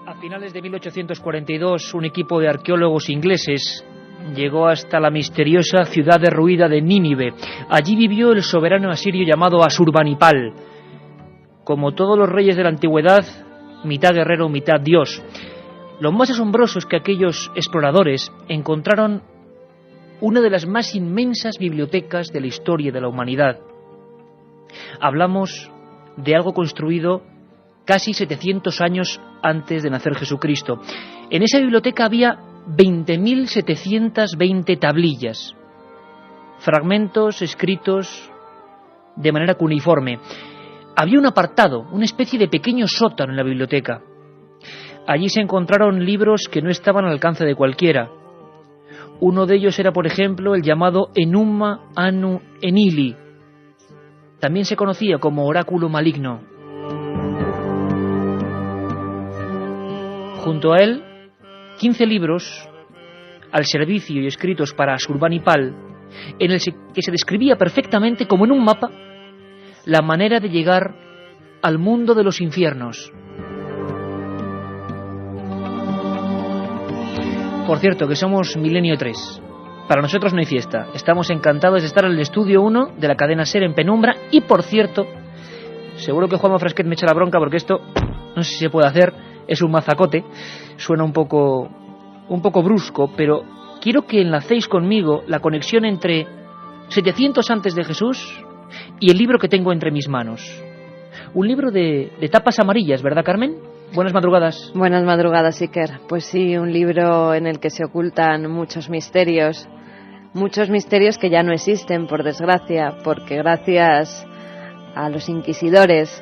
A finales de 1842, un equipo de arqueólogos ingleses llegó hasta la misteriosa ciudad derruida de Nínive. Allí vivió el soberano asirio llamado Asurbanipal. Como todos los reyes de la antigüedad, mitad guerrero, mitad dios. Lo más asombroso es que aquellos exploradores encontraron una de las más inmensas bibliotecas de la historia de la humanidad. Hablamos de algo construido casi 700 años antes de nacer Jesucristo. En esa biblioteca había 20.720 tablillas, fragmentos escritos de manera cuneiforme. Había un apartado, una especie de pequeño sótano en la biblioteca. Allí se encontraron libros que no estaban al alcance de cualquiera. Uno de ellos era, por ejemplo, el llamado Enuma Anu Enili. También se conocía como Oráculo Maligno. Junto a él, 15 libros al servicio y escritos para Asurbanipal, en el que se describía perfectamente, como en un mapa, la manera de llegar al mundo de los infiernos. Por cierto, que somos Milenio 3. Para nosotros no hay fiesta. Estamos encantados de estar en el estudio 1 de la cadena SER en penumbra. Y por cierto, seguro que Juanma Frasquet me echa la bronca porque esto no sé si se puede hacer. Es un mazacote. Suena un poco brusco, pero quiero que enlacéis conmigo la conexión entre 700 antes de Jesús y el libro que tengo entre mis manos. Un libro de tapas amarillas, ¿verdad, Carmen? Buenas madrugadas. Buenas madrugadas, Iker. Pues sí, un libro en el que se ocultan muchos misterios que ya no existen, por desgracia, porque gracias a los inquisidores,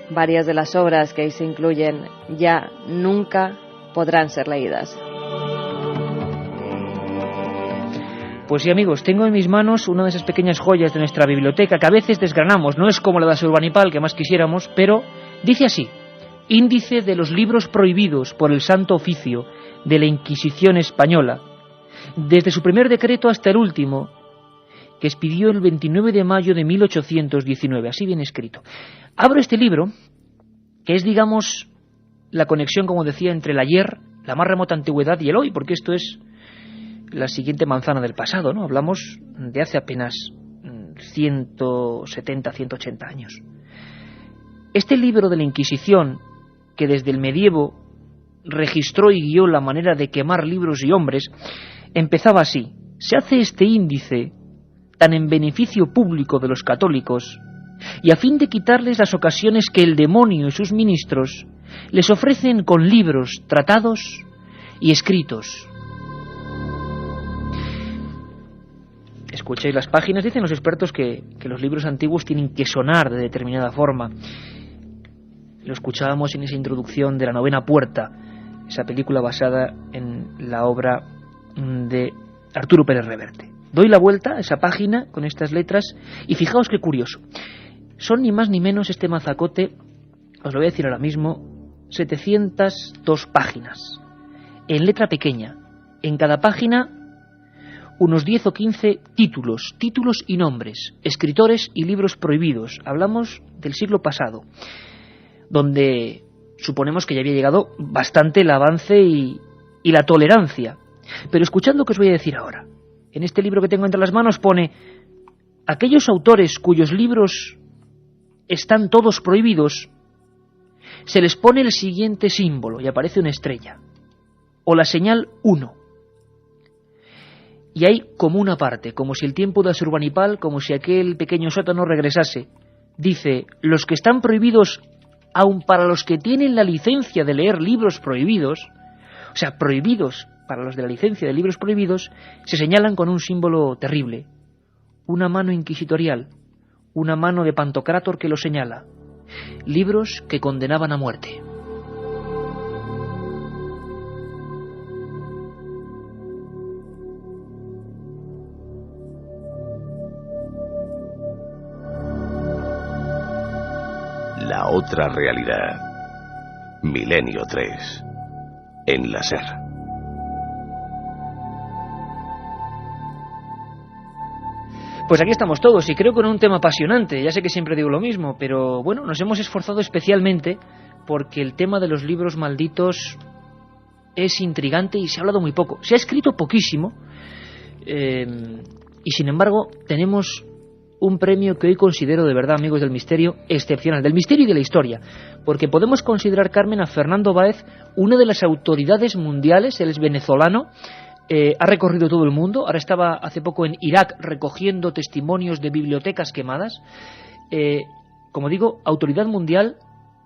varias de las obras que ahí se incluyen ya nunca podrán ser leídas. Pues sí, amigos, tengo en mis manos una de esas pequeñas joyas de nuestra biblioteca que a veces desgranamos. No es como la de Asurbanipal, que más quisiéramos, pero dice así: Índice de los libros prohibidos por el Santo Oficio de la Inquisición Española, desde su primer decreto hasta el último, que expidió el 29 de mayo de 1819, así bien escrito. Abro este libro, que es, digamos, la conexión, como decía, entre el ayer, la más remota antigüedad, y el hoy, porque esto es la siguiente manzana del pasado, ¿no? Hablamos de hace apenas 170, 180 años. Este libro de la Inquisición, que desde el medievo registró y guió la manera de quemar libros y hombres, empezaba así: se hace este índice tan en beneficio público de los católicos y a fin de quitarles las ocasiones que el demonio y sus ministros les ofrecen con libros, tratados y escritos. Escuchéis las páginas. Dicen los expertos que los libros antiguos tienen que sonar de determinada forma. Lo escuchábamos en esa introducción de La Novena Puerta, esa película basada en la obra de Arturo Pérez Reverte. Doy la vuelta a esa página con estas letras y fijaos qué curioso. Son ni más ni menos, este mazacote, os lo voy a decir ahora mismo, 702 páginas, en letra pequeña. En cada página unos 10 o 15 títulos y nombres, escritores y libros prohibidos. Hablamos del siglo pasado, donde suponemos que ya había llegado bastante el avance y la tolerancia. Pero escuchad lo que os voy a decir ahora. En este libro que tengo entre las manos pone: aquellos autores cuyos libros están todos prohibidos, se les pone el siguiente símbolo, y aparece una estrella, o la señal 1. Y hay como una parte, como si el tiempo de Asurbanipal, como si aquel pequeño sótano regresase. Dice: los que están prohibidos, aun para los que tienen la licencia de leer libros prohibidos, o sea, prohibidos para los de la licencia de libros prohibidos, se señalan con un símbolo terrible, una mano inquisitorial, una mano de Pantocrátor que lo señala. Libros que condenaban a muerte. La otra realidad. Milenio 3. En la SER. Pues aquí estamos todos, y creo que con un tema apasionante. Ya sé que siempre digo lo mismo, pero bueno, nos hemos esforzado especialmente porque el tema de los libros malditos es intrigante y se ha hablado muy poco. Se ha escrito poquísimo y sin embargo tenemos un premio que hoy considero de verdad, amigos del misterio, excepcional, del misterio y de la historia, porque podemos considerar, Carmen, a Fernando Báez una de las autoridades mundiales. Él es venezolano, ha recorrido todo el mundo, ahora estaba hace poco en Irak recogiendo testimonios de bibliotecas quemadas. Como digo, autoridad mundial.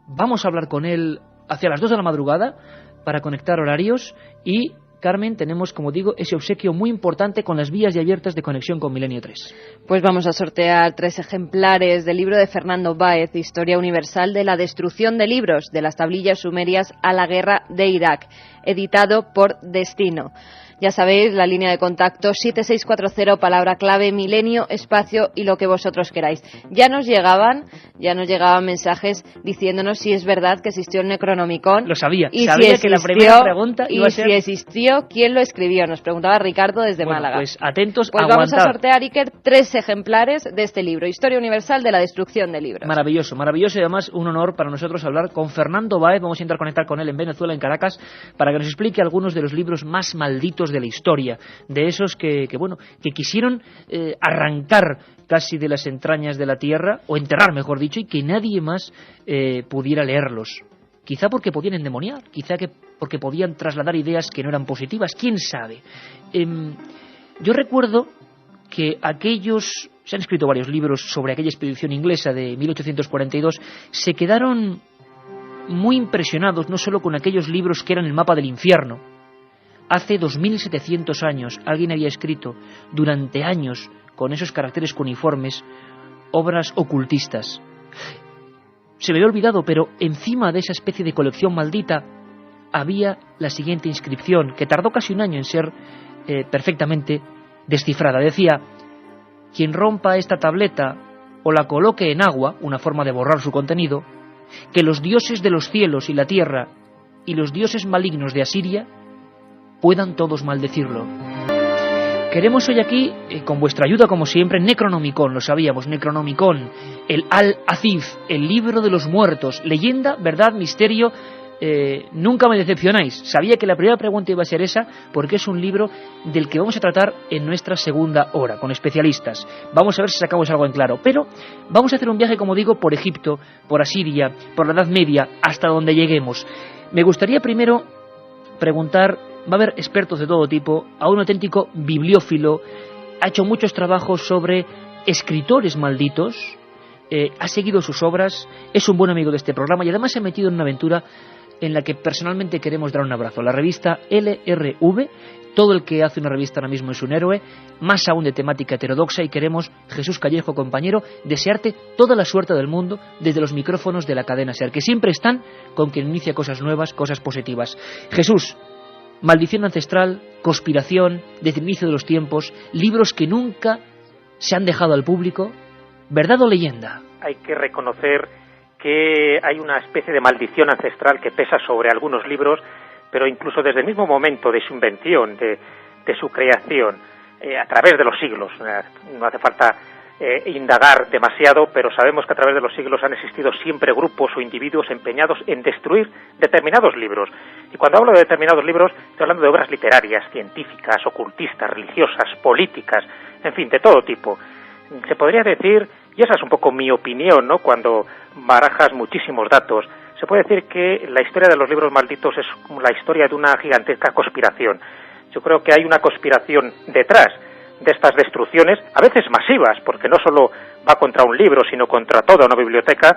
Vamos a hablar con él hacia las 2 de la madrugada para conectar horarios y, Carmen, tenemos, como digo, ese obsequio muy importante con las vías ya abiertas de conexión con Milenio 3. Pues vamos a sortear 3 ejemplares del libro de Fernando Báez, Historia Universal de la Destrucción de Libros, de las tablillas sumerias a la guerra de Irak, editado por Destino. Ya sabéis, la línea de contacto 7640, palabra clave, milenio, espacio y lo que vosotros queráis. Ya nos llegaban mensajes diciéndonos si es verdad que existió el Necronomicon. Lo sabía, y sabía si que la primera pregunta iba a ser... Y si existió, ¿quién lo escribió? Nos preguntaba Ricardo desde Málaga. Pues atentos, pues aguantad. Vamos a sortear, Iker, 3 ejemplares de este libro, Historia Universal de la Destrucción de Libros. Maravilloso, maravilloso y además un honor para nosotros hablar con Fernando Báez. Vamos a intentar conectar con él en Venezuela, en Caracas, para que nos explique algunos de los libros más malditos de la historia, de esos que quisieron arrancar casi de las entrañas de la tierra, o enterrar, mejor dicho, y que nadie más pudiera leerlos. Quizá porque podían endemoniar, quizá porque podían trasladar ideas que no eran positivas, quién sabe. Yo recuerdo que se han escrito varios libros sobre aquella expedición inglesa de 1842, se quedaron muy impresionados no solo con aquellos libros que eran el mapa del infierno. Hace 2700 años alguien había escrito durante años con esos caracteres cuneiformes obras ocultistas. Se me había olvidado, pero encima de esa especie de colección maldita había la siguiente inscripción, que tardó casi un año en ser perfectamente descifrada. Decía: quien rompa esta tableta o la coloque en agua, una forma de borrar su contenido, que los dioses de los cielos y la tierra y los dioses malignos de Asiria puedan todos maldecirlo. Queremos hoy aquí, con vuestra ayuda como siempre, Necronomicon, lo sabíamos, Necronomicon, el Al-Azif, el libro de los muertos, leyenda, verdad, misterio. Nunca me decepcionáis. Sabía que la primera pregunta iba a ser esa, porque es un libro del que vamos a tratar en nuestra segunda hora, con especialistas. Vamos a ver si sacamos algo en claro. Pero vamos a hacer un viaje, como digo, por Egipto, por Asiria, por la Edad Media, hasta donde lleguemos. Me gustaría primero preguntar, va a haber expertos de todo tipo, a un auténtico bibliófilo, ha hecho muchos trabajos sobre escritores malditos, ha seguido sus obras, es un buen amigo de este programa y además se ha metido en una aventura en la que personalmente queremos dar un abrazo. La revista LRV, todo el que hace una revista ahora mismo es un héroe, más aún de temática heterodoxa, y queremos, Jesús Callejo, compañero, desearte toda la suerte del mundo desde los micrófonos de la cadena SER, que siempre están con quien inicia cosas nuevas, cosas positivas. Jesús, maldición ancestral, conspiración, desde el inicio de los tiempos, libros que nunca se han dejado al público, ¿verdad o leyenda? Hay que reconocer que hay una especie de maldición ancestral que pesa sobre algunos libros, pero incluso desde el mismo momento de su invención, de su creación, a través de los siglos. No hace falta indagar demasiado, pero sabemos que a través de los siglos han existido siempre grupos o individuos empeñados en destruir determinados libros. Y cuando hablo de determinados libros, estoy hablando de obras literarias, científicas, ocultistas, religiosas, políticas, en fin, de todo tipo. Se podría decir, y esa es un poco mi opinión, ¿no?, cuando barajas muchísimos datos, se puede decir que la historia de los libros malditos es la historia de una gigantesca conspiración. Yo creo que hay una conspiración detrás de estas destrucciones, a veces masivas, porque no solo va contra un libro, sino contra toda una biblioteca,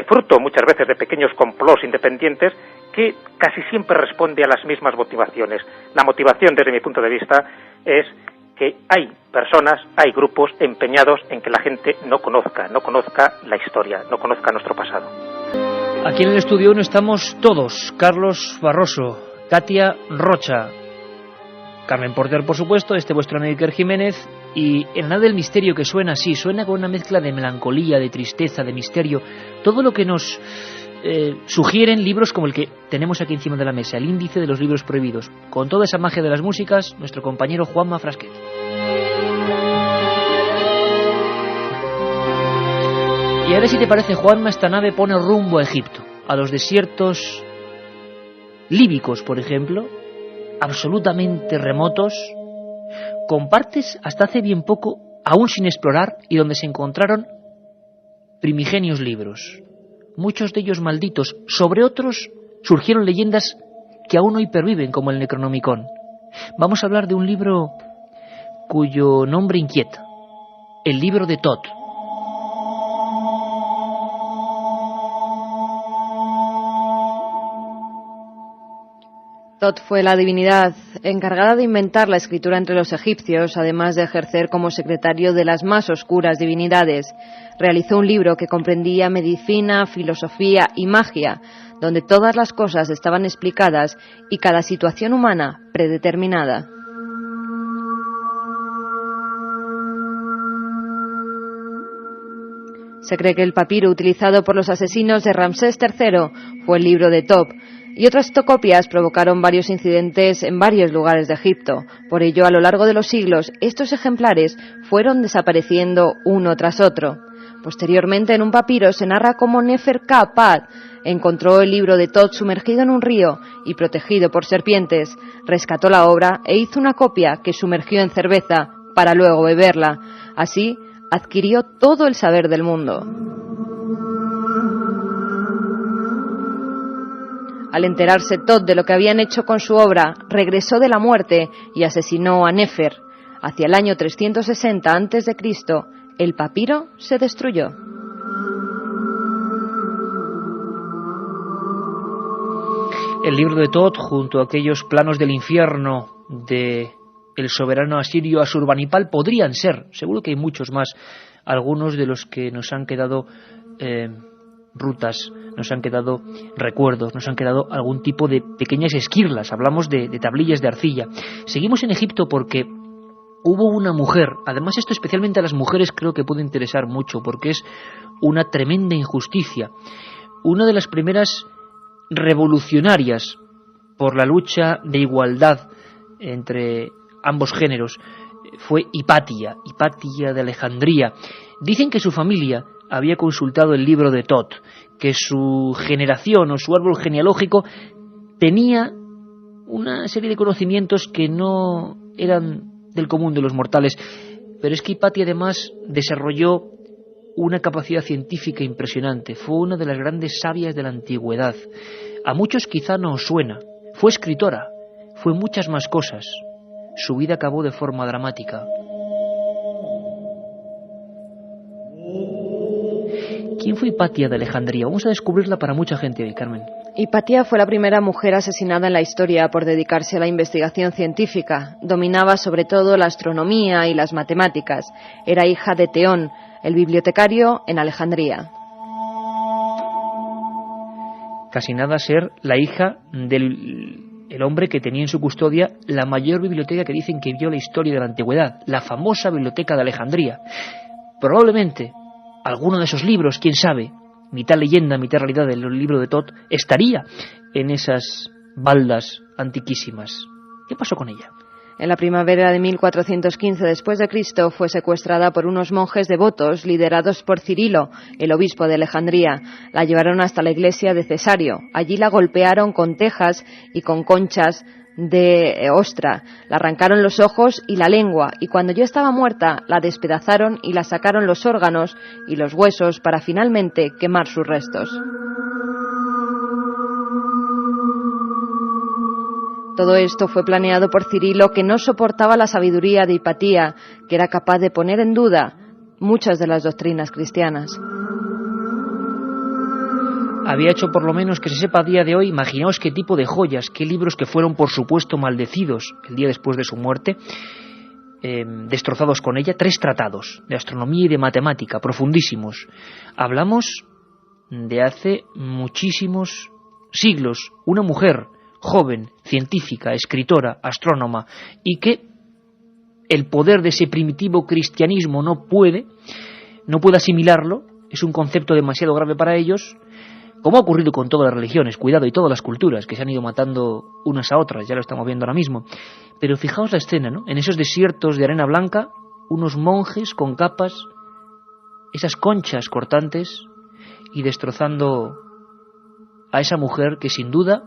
fruto muchas veces de pequeños complots independientes que casi siempre responde a las mismas motivaciones. La motivación, desde mi punto de vista, es que hay personas, hay grupos empeñados en que la gente no conozca la historia, no conozca nuestro pasado. Aquí en el estudio 1 estamos todos: Carlos Barroso, Katia Rocha, Carmen Porter, por supuesto, vuestro amigo Iker Jiménez, y el nada del misterio, que suena así, suena con una mezcla de melancolía, de tristeza, de misterio, todo lo que nos sugieren libros como el que tenemos aquí encima de la mesa, el índice de los libros prohibidos, con toda esa magia de las músicas, nuestro compañero Juanma Frasquet. Y ahora, si te parece, Juanma, esta nave pone rumbo a Egipto. a los desiertos líbicos, por ejemplo, absolutamente remotos, con partes hasta hace bien poco aún sin explorar y donde se encontraron primigenios libros, muchos de ellos malditos. Sobre otros surgieron leyendas que aún hoy perviven, como el Necronomicon. Vamos a hablar de un libro cuyo nombre inquieta, el libro de Thoth. Thoth fue la divinidad encargada de inventar la escritura entre los egipcios, además de ejercer como secretario de las más oscuras divinidades. Realizó un libro que comprendía medicina, filosofía y magia, donde todas las cosas estaban explicadas y cada situación humana predeterminada. Se cree que el papiro utilizado por los asesinos de Ramsés III fue el libro de Thoth, y otras copias provocaron varios incidentes en varios lugares de Egipto. Por ello, a lo largo de los siglos, estos ejemplares fueron desapareciendo uno tras otro. Posteriormente, en un papiro se narra cómo Nefer-Ka-Pad encontró el libro de Thoth sumergido en un río y protegido por serpientes. Rescató la obra e hizo una copia que sumergió en cerveza para luego beberla. Así, adquirió todo el saber del mundo. Al enterarse Thoth de lo que habían hecho con su obra, regresó de la muerte y asesinó a Nefer. Hacia el año 360 a.C., el papiro se destruyó. El libro de Thoth, junto a aquellos planos del infierno de el soberano asirio Asurbanipal, podrían ser, seguro que hay muchos más, algunos de los que nos han quedado rutas, nos han quedado recuerdos, nos han quedado algún tipo de pequeñas esquirlas. Hablamos de tablillas de arcilla. Seguimos en Egipto porque hubo una mujer, además esto especialmente a las mujeres creo que puede interesar mucho porque es una tremenda injusticia, una de las primeras revolucionarias por la lucha de igualdad entre ambos géneros fue Hipatia de Alejandría. Dicen que su familia había consultado el libro de Thoth, que su generación o su árbol genealógico tenía una serie de conocimientos que no eran del común de los mortales, pero es que Hipatia además desarrolló una capacidad científica impresionante. Fue una de las grandes sabias de la antigüedad. A muchos quizá no os suena. Fue escritora, fue muchas más cosas. Su vida acabó de forma dramática. ¿Quién fue Hipatia de Alejandría? Vamos a descubrirla para mucha gente hoy, Carmen. Hipatia fue la primera mujer asesinada en la historia por dedicarse a la investigación científica. Dominaba sobre todo la astronomía y las matemáticas. Era hija de Teón, el bibliotecario en Alejandría. Casi nada ser la hija del hombre que tenía en su custodia la mayor biblioteca que dicen que vio la historia de la antigüedad, la famosa Biblioteca de Alejandría. Probablemente alguno de esos libros, quién sabe, mitad leyenda, mitad realidad del libro de Thoth, estaría en esas baldas antiquísimas. ¿Qué pasó con ella? En la primavera de 1415 después de Cristo fue secuestrada por unos monjes devotos liderados por Cirilo, el obispo de Alejandría. La llevaron hasta la iglesia de Cesario. Allí la golpearon con tejas y con conchas de ostra. La arrancaron los ojos y la lengua, y cuando ya estaba muerta la despedazaron y la sacaron los órganos y los huesos para finalmente quemar sus restos. Todo esto fue planeado por Cirilo, que no soportaba la sabiduría de Hipatia, que era capaz de poner en duda muchas de las doctrinas cristianas. Había hecho, por lo menos que se sepa a día de hoy, imaginaos qué tipo de joyas, qué libros que fueron por supuesto maldecidos el día después de su muerte, destrozados con ella, 3 tratados de astronomía y de matemática, profundísimos. Hablamos de hace muchísimos siglos, una mujer joven, científica, escritora, astrónoma, y que el poder de ese primitivo cristianismo no puede asimilarlo, es un concepto demasiado grave para ellos, como ha ocurrido con todas las religiones, cuidado, y todas las culturas que se han ido matando unas a otras, ya lo estamos viendo ahora mismo. Pero fijaos la escena, ¿no? En esos desiertos de arena blanca, unos monjes con capas, esas conchas cortantes, y destrozando a esa mujer que sin duda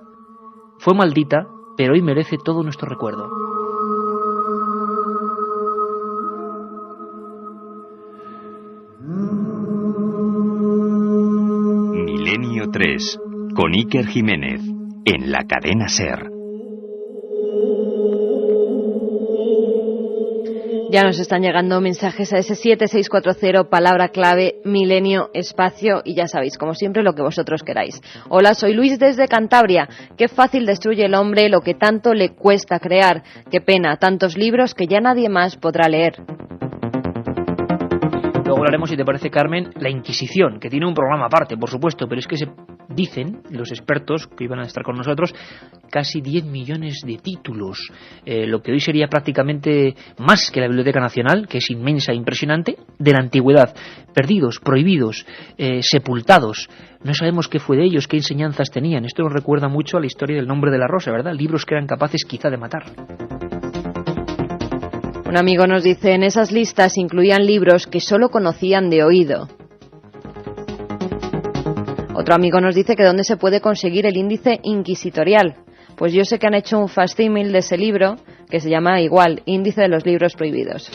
fue maldita, pero hoy merece todo nuestro recuerdo. Milenio 3, con Iker Jiménez, en la cadena SER. Ya nos están llegando mensajes a ese 7640, palabra clave, milenio, espacio, y ya sabéis, como siempre, lo que vosotros queráis. Hola, soy Luis desde Cantabria. Qué fácil destruye el hombre lo que tanto le cuesta crear. Qué pena, tantos libros que ya nadie más podrá leer. Luego hablaremos, si te parece, Carmen, la Inquisición, que tiene un programa aparte, por supuesto, pero es que dicen los expertos que iban a estar con nosotros, casi 10 millones de títulos, lo que hoy sería prácticamente más que la Biblioteca Nacional, que es inmensa e impresionante, de la antigüedad, perdidos, prohibidos, sepultados. No sabemos qué fue de ellos, qué enseñanzas tenían. Esto nos recuerda mucho a la historia del Nombre de la Rosa, ¿verdad? Libros que eran capaces quizá de matar. Un amigo nos dice, en esas listas incluían libros que solo conocían de oído. Otro amigo nos dice que dónde se puede conseguir el índice inquisitorial. Pues yo sé que han hecho un facsímil de ese libro que se llama igual, Índice de los Libros Prohibidos.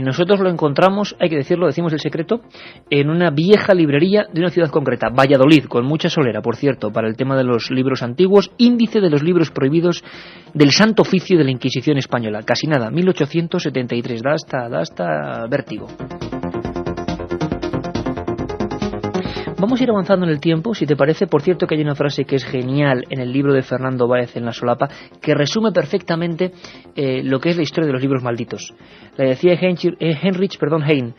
Nosotros lo encontramos, hay que decirlo, decimos el secreto, en una vieja librería de una ciudad concreta, Valladolid, con mucha solera, por cierto, para el tema de los libros antiguos, Índice de los Libros Prohibidos del Santo Oficio de la Inquisición Española. Casi nada, 1873, da hasta vértigo. Vamos a ir avanzando en el tiempo, si te parece. Por cierto, que hay una frase que es genial en el libro de Fernando Báez, En la solapa, que resume perfectamente lo que es la historia de los libros malditos. La decía Heinrich Heine.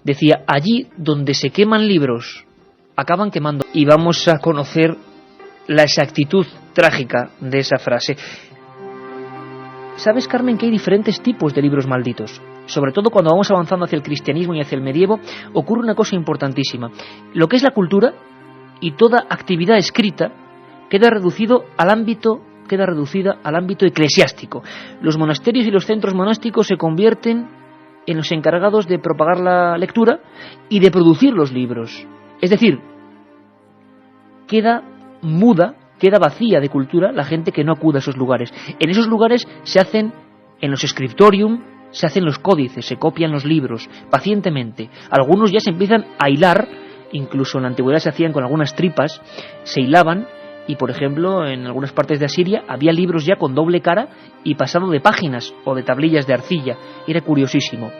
Decía, allí donde se queman libros, acaban quemando. Y vamos a conocer la exactitud trágica de esa frase. ¿Sabes, Carmen, que hay diferentes tipos de libros malditos? Sobre todo cuando vamos avanzando hacia el cristianismo y hacia el medievo, ocurre una cosa importantísima. Lo que es la cultura y toda actividad escrita queda reducida al ámbito eclesiástico. Los monasterios y los centros monásticos se convierten en los encargados de propagar la lectura y de producir los libros. Es decir, queda muda, queda vacía de cultura la gente que no acude a esos lugares. En esos lugares se hacen, en los scriptorium, se hacen los códices, se copian los libros, pacientemente. Algunos ya se empiezan a hilar, incluso en la antigüedad se hacían con algunas tripas, se hilaban, y por ejemplo, en algunas partes de Asiria había libros ya con doble cara y pasado de páginas o de tablillas de arcilla. Era curiosísimo.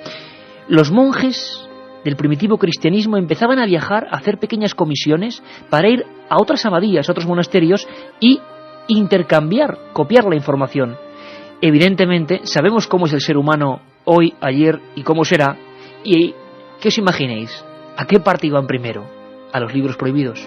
Los monjes del primitivo cristianismo empezaban a viajar, a hacer pequeñas comisiones para ir a otras abadías, a otros monasterios y intercambiar, copiar la información. Evidentemente, sabemos cómo es el ser humano hoy, ayer y cómo será. ¿Y qué os imaginéis? ¿A qué parte iban primero? A los libros prohibidos.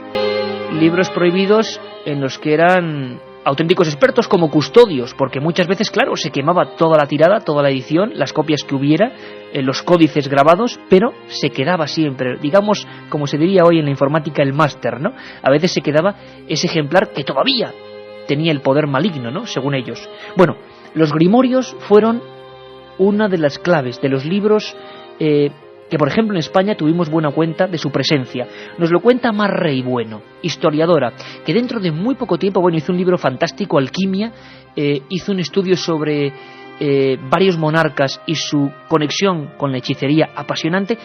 Libros prohibidos en los que eran auténticos expertos como custodios, porque muchas veces, claro, se quemaba toda la tirada, toda la edición, las copias que hubiera, los códices grabados, pero se quedaba siempre, digamos, como se diría hoy en la informática, el máster, ¿no? A veces se quedaba ese ejemplar que todavía tenía el poder maligno, ¿no? Según ellos. Bueno, los grimorios fueron una de las claves de los libros que, por ejemplo, en España tuvimos buena cuenta de su presencia. Nos lo cuenta Mar Rey Bueno, historiadora, que dentro de muy poco tiempo, hizo un libro fantástico, Alquimia, hizo un estudio sobre varios monarcas y su conexión con la hechicería apasionante,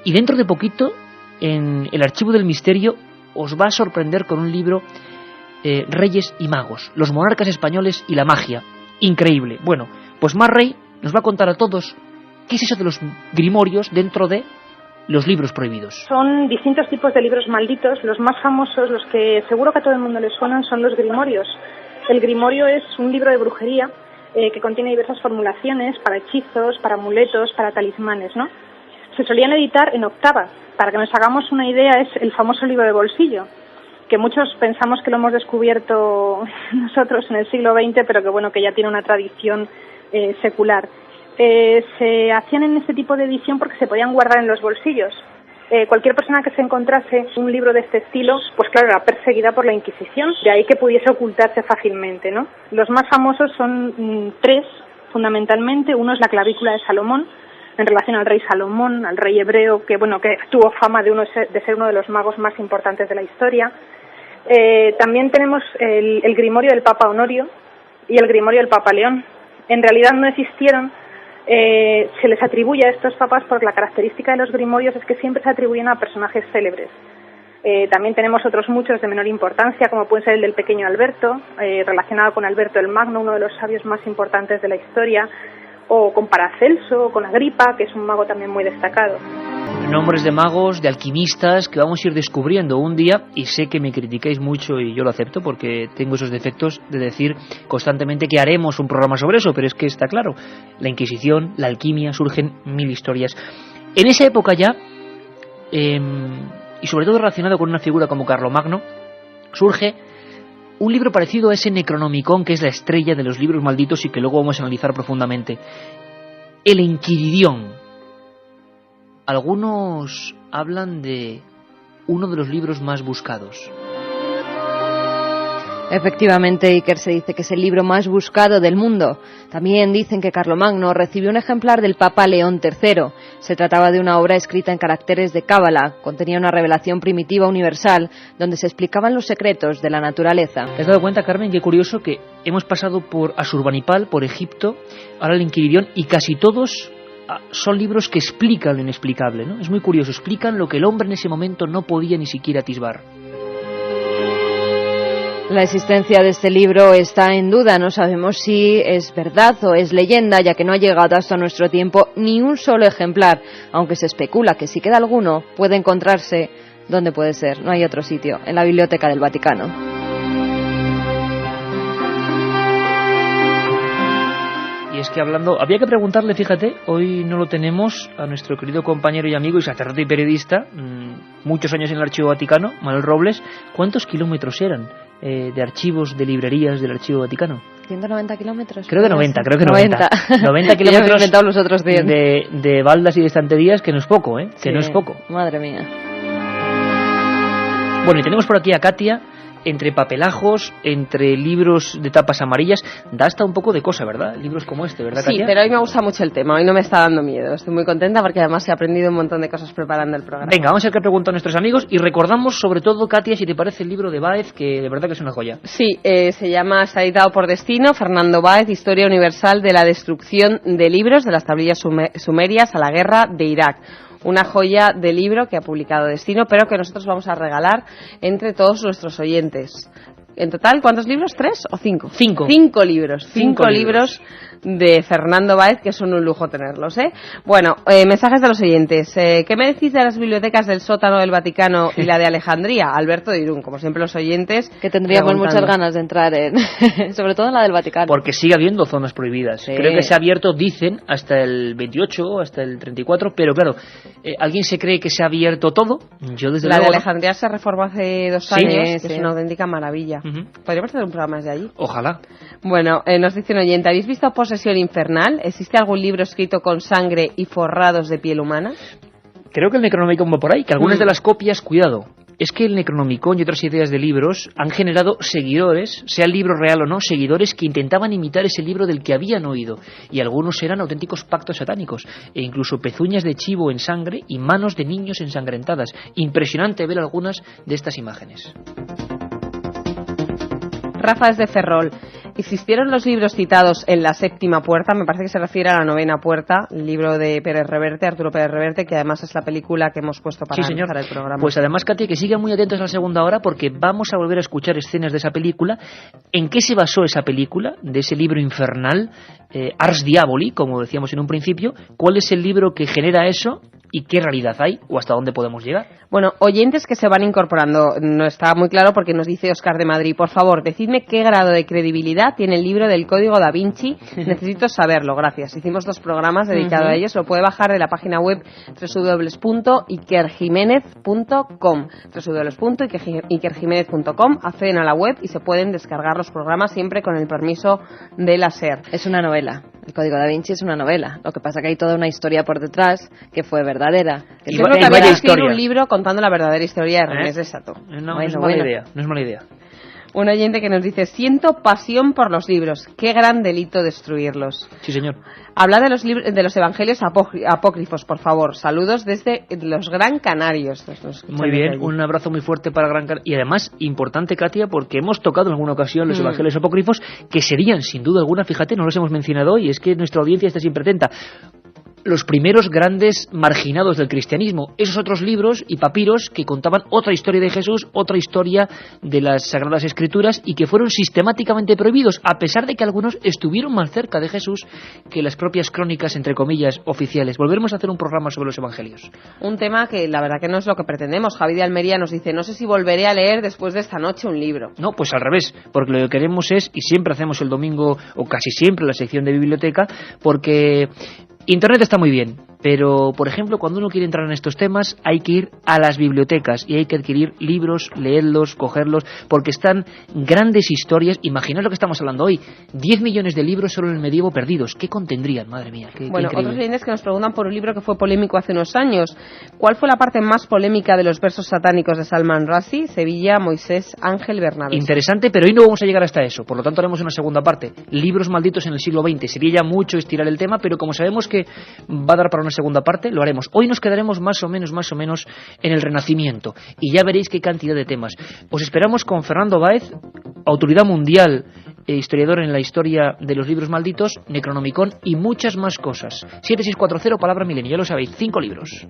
y dentro de poquito, en el Archivo del Misterio, os va a sorprender con un libro, Reyes y Magos, los monarcas españoles y la magia. Increíble. Bueno, pues Mar Rey nos va a contar a todos qué es eso de los grimorios dentro de los libros prohibidos. Son distintos tipos de libros malditos. Los más famosos, los que seguro que a todo el mundo les suenan, son los grimorios. El grimorio es un libro de brujería que contiene diversas formulaciones para hechizos, para amuletos, para talismanes, ¿no? Se solían editar en octavas. Para que nos hagamos una idea, es el famoso libro de bolsillo, que muchos pensamos que lo hemos descubierto nosotros en el siglo XX, pero que ya tiene una tradición secular. Se hacían en este tipo de edición porque se podían guardar en los bolsillos. Cualquier persona que se encontrase un libro de este estilo, pues claro, era perseguida por la Inquisición, de ahí que pudiese ocultarse fácilmente, ¿no? Los más famosos son tres, fundamentalmente. Uno es la clavícula de Salomón, en relación al rey Salomón, al rey hebreo, que tuvo fama de ser uno de los magos más importantes de la historia. También tenemos el Grimorio del Papa Honorio y el Grimorio del Papa León. En realidad no existieron, se les atribuye a estos papas porque la característica de los grimorios es que siempre se atribuyen a personajes célebres. También tenemos otros muchos de menor importancia, como puede ser el del pequeño Alberto, relacionado con Alberto el Magno, uno de los sabios más importantes de la historia, o con Paracelso, o con Agripa, que es un mago también muy destacado. Nombres de magos, de alquimistas, que vamos a ir descubriendo un día, y sé que me criticáis mucho y yo lo acepto porque tengo esos defectos de decir constantemente que haremos un programa sobre eso, pero es que está claro, la Inquisición, la alquimia, surgen mil historias. En esa época ya, y sobre todo relacionado con una figura como Carlomagno, surge un libro parecido a ese Necronomicon, que es la estrella de los libros malditos y que luego vamos a analizar profundamente, el Enquiridión. Algunos hablan de uno de los libros más buscados. Efectivamente, Iker, se dice que es el libro más buscado del mundo. También dicen que Carlomagno recibió un ejemplar del Papa León III. Se trataba de una obra escrita en caracteres de cábala. Contenía una revelación primitiva universal donde se explicaban los secretos de la naturaleza. ¿Te has dado cuenta, Carmen, qué curioso que hemos pasado por Asurbanipal, por Egipto, ahora el Enquiridión, y casi todos son libros que explican lo inexplicable, ¿no? Es muy curioso, explican lo que el hombre en ese momento no podía ni siquiera atisbar. La existencia de este libro está en duda, no sabemos si es verdad o es leyenda, ya que no ha llegado hasta nuestro tiempo ni un solo ejemplar, aunque se especula que si queda alguno puede encontrarse, ¿dónde puede ser? No hay otro sitio, en la Biblioteca del Vaticano. Y es que hablando, había que preguntarle, fíjate, hoy no lo tenemos, a nuestro querido compañero y amigo y sacerdote y periodista, muchos años en el Archivo Vaticano, Manuel Robles, ¿cuántos kilómetros eran de archivos, de librerías del Archivo Vaticano? 190 kilómetros. Creo que 90. 90 kilómetros. He inventado los otros 100. De baldas y de estanterías, que no es poco, que sí, no es poco. Madre mía. Bueno, y tenemos por aquí a Katia, entre papelajos, entre libros de tapas amarillas, da hasta un poco de cosa, ¿verdad? Libros como este, ¿verdad, Katia? Sí, pero hoy me gusta mucho el tema, hoy no me está dando miedo, estoy muy contenta porque además he aprendido un montón de cosas preparando el programa. Venga, vamos a ver qué preguntan nuestros amigos y recordamos sobre todo, Katia, si te parece el libro de Báez, que de verdad que es una joya. Sí, se llama, está editado por Destino, Fernando Báez, Historia Universal de la Destrucción de Libros de las tablillas sumerias a la guerra de Irak. Una joya de libro que ha publicado Destino, pero que nosotros vamos a regalar entre todos nuestros oyentes. En total, ¿cuántos libros? ¿3 o 5? 5. 5 libros. 5 libros de Fernando Báez, que son un lujo tenerlos, ¿eh? Bueno, mensajes de los oyentes. ¿Qué me decís de las bibliotecas del sótano del Vaticano y la de Alejandría? Alberto de Irún, como siempre los oyentes. Que tendríamos muchas ganas de entrar en, sobre todo en la del Vaticano. Porque sigue habiendo zonas prohibidas. Sí. Creo que se ha abierto, dicen, hasta el 28, hasta el 34, pero claro, ¿alguien se cree que se ha abierto todo? Yo desde luego. La de Alejandría se reformó hace 2 años, que es una auténtica maravilla. Podríamos hacer un programa desde allí. Ojalá. Bueno, nos dice un oyente, ¿habéis visto Posesión Infernal? ¿Existe algún libro escrito con sangre y forrados de piel humana? Creo que el Necronomicon va por ahí, que algunas de las copias, cuidado, es que el Necronomicon y otras ideas de libros han generado seguidores, sea el libro real o no, seguidores que intentaban imitar ese libro del que habían oído, y algunos eran auténticos pactos satánicos, e incluso pezuñas de chivo en sangre y manos de niños ensangrentadas. Impresionante ver algunas de estas imágenes. Rafa es de Ferrol. ¿Existieron los libros citados en La Séptima Puerta? Me parece que se refiere a La Novena Puerta, el libro de Pérez Reverte, Arturo Pérez Reverte, que además es la película que hemos puesto para empezar el programa. Pues además, Katia, que sigan muy atentos a la segunda hora porque vamos a volver a escuchar escenas de esa película. ¿En qué se basó esa película, de ese libro infernal, Ars Diaboli, como decíamos en un principio? ¿Cuál es el libro que genera eso? ¿Y qué realidad hay? ¿O hasta dónde podemos llegar? Bueno, oyentes que se van incorporando, no está muy claro porque nos dice Óscar de Madrid, por favor, decidme qué grado de credibilidad tiene el libro del Código Da Vinci. Necesito saberlo, gracias. Hicimos 2 programas dedicados a ellos, lo puede bajar de la página web www.ikerjimenez.com www.ikerjimenez.com, acceden a la web y se pueden descargar los programas siempre con el permiso de la SER. Es una novela. El Código Da Vinci es una novela. Lo que pasa que hay toda una historia por detrás que fue verdadera. Que yo creo que había que escribir un libro contando la verdadera historia de Hermes de Sato. No es mala idea. Un oyente que nos dice: siento pasión por los libros, qué gran delito destruirlos. Sí, señor. Habla de los evangelios apócrifos, por favor. Saludos desde los Gran Canarios. Muy bien, un abrazo muy fuerte para Gran Canaria. Y además, importante, Katia, porque hemos tocado en alguna ocasión los evangelios apócrifos, que serían, sin duda alguna, fíjate, no los hemos mencionado hoy, es que nuestra audiencia está siempre atenta, los primeros grandes marginados del cristianismo, esos otros libros y papiros que contaban otra historia de Jesús, otra historia de las Sagradas Escrituras, y que fueron sistemáticamente prohibidos, a pesar de que algunos estuvieron más cerca de Jesús que las propias crónicas, entre comillas, oficiales. Volveremos a hacer un programa sobre los evangelios. Un tema que la verdad que no es lo que pretendemos. Javi de Almería nos dice: no sé si volveré a leer después de esta noche un libro. No, pues al revés, porque lo que queremos es, y siempre hacemos el domingo, o casi siempre, la sección de biblioteca, porque Internet está muy bien, pero, por ejemplo, cuando uno quiere entrar en estos temas, hay que ir a las bibliotecas y hay que adquirir libros, leerlos, cogerlos, porque están grandes historias. Imaginad lo que estamos hablando hoy, 10 millones de libros solo en el medievo perdidos. ¿Qué contendrían? Madre mía, qué Bueno, increíble. otros oyentes que nos preguntan por un libro que fue polémico hace unos años. ¿Cuál fue la parte más polémica de los versos satánicos de Salman Rushdie? Sevilla, Moisés, Ángel, Bernabé. Interesante, pero hoy no vamos a llegar hasta eso, por lo tanto haremos una segunda parte. Libros malditos en el siglo XX. Sería ya mucho estirar el tema, pero como sabemos que va a dar para una segunda parte, lo haremos. Hoy nos quedaremos más o menos en el Renacimiento, y ya veréis qué cantidad de temas. Os esperamos con Fernando Báez, autoridad mundial e historiador en la historia de los libros malditos, Necronomicon y muchas más cosas. 7640, palabra milenio, ya lo sabéis, 5 libros.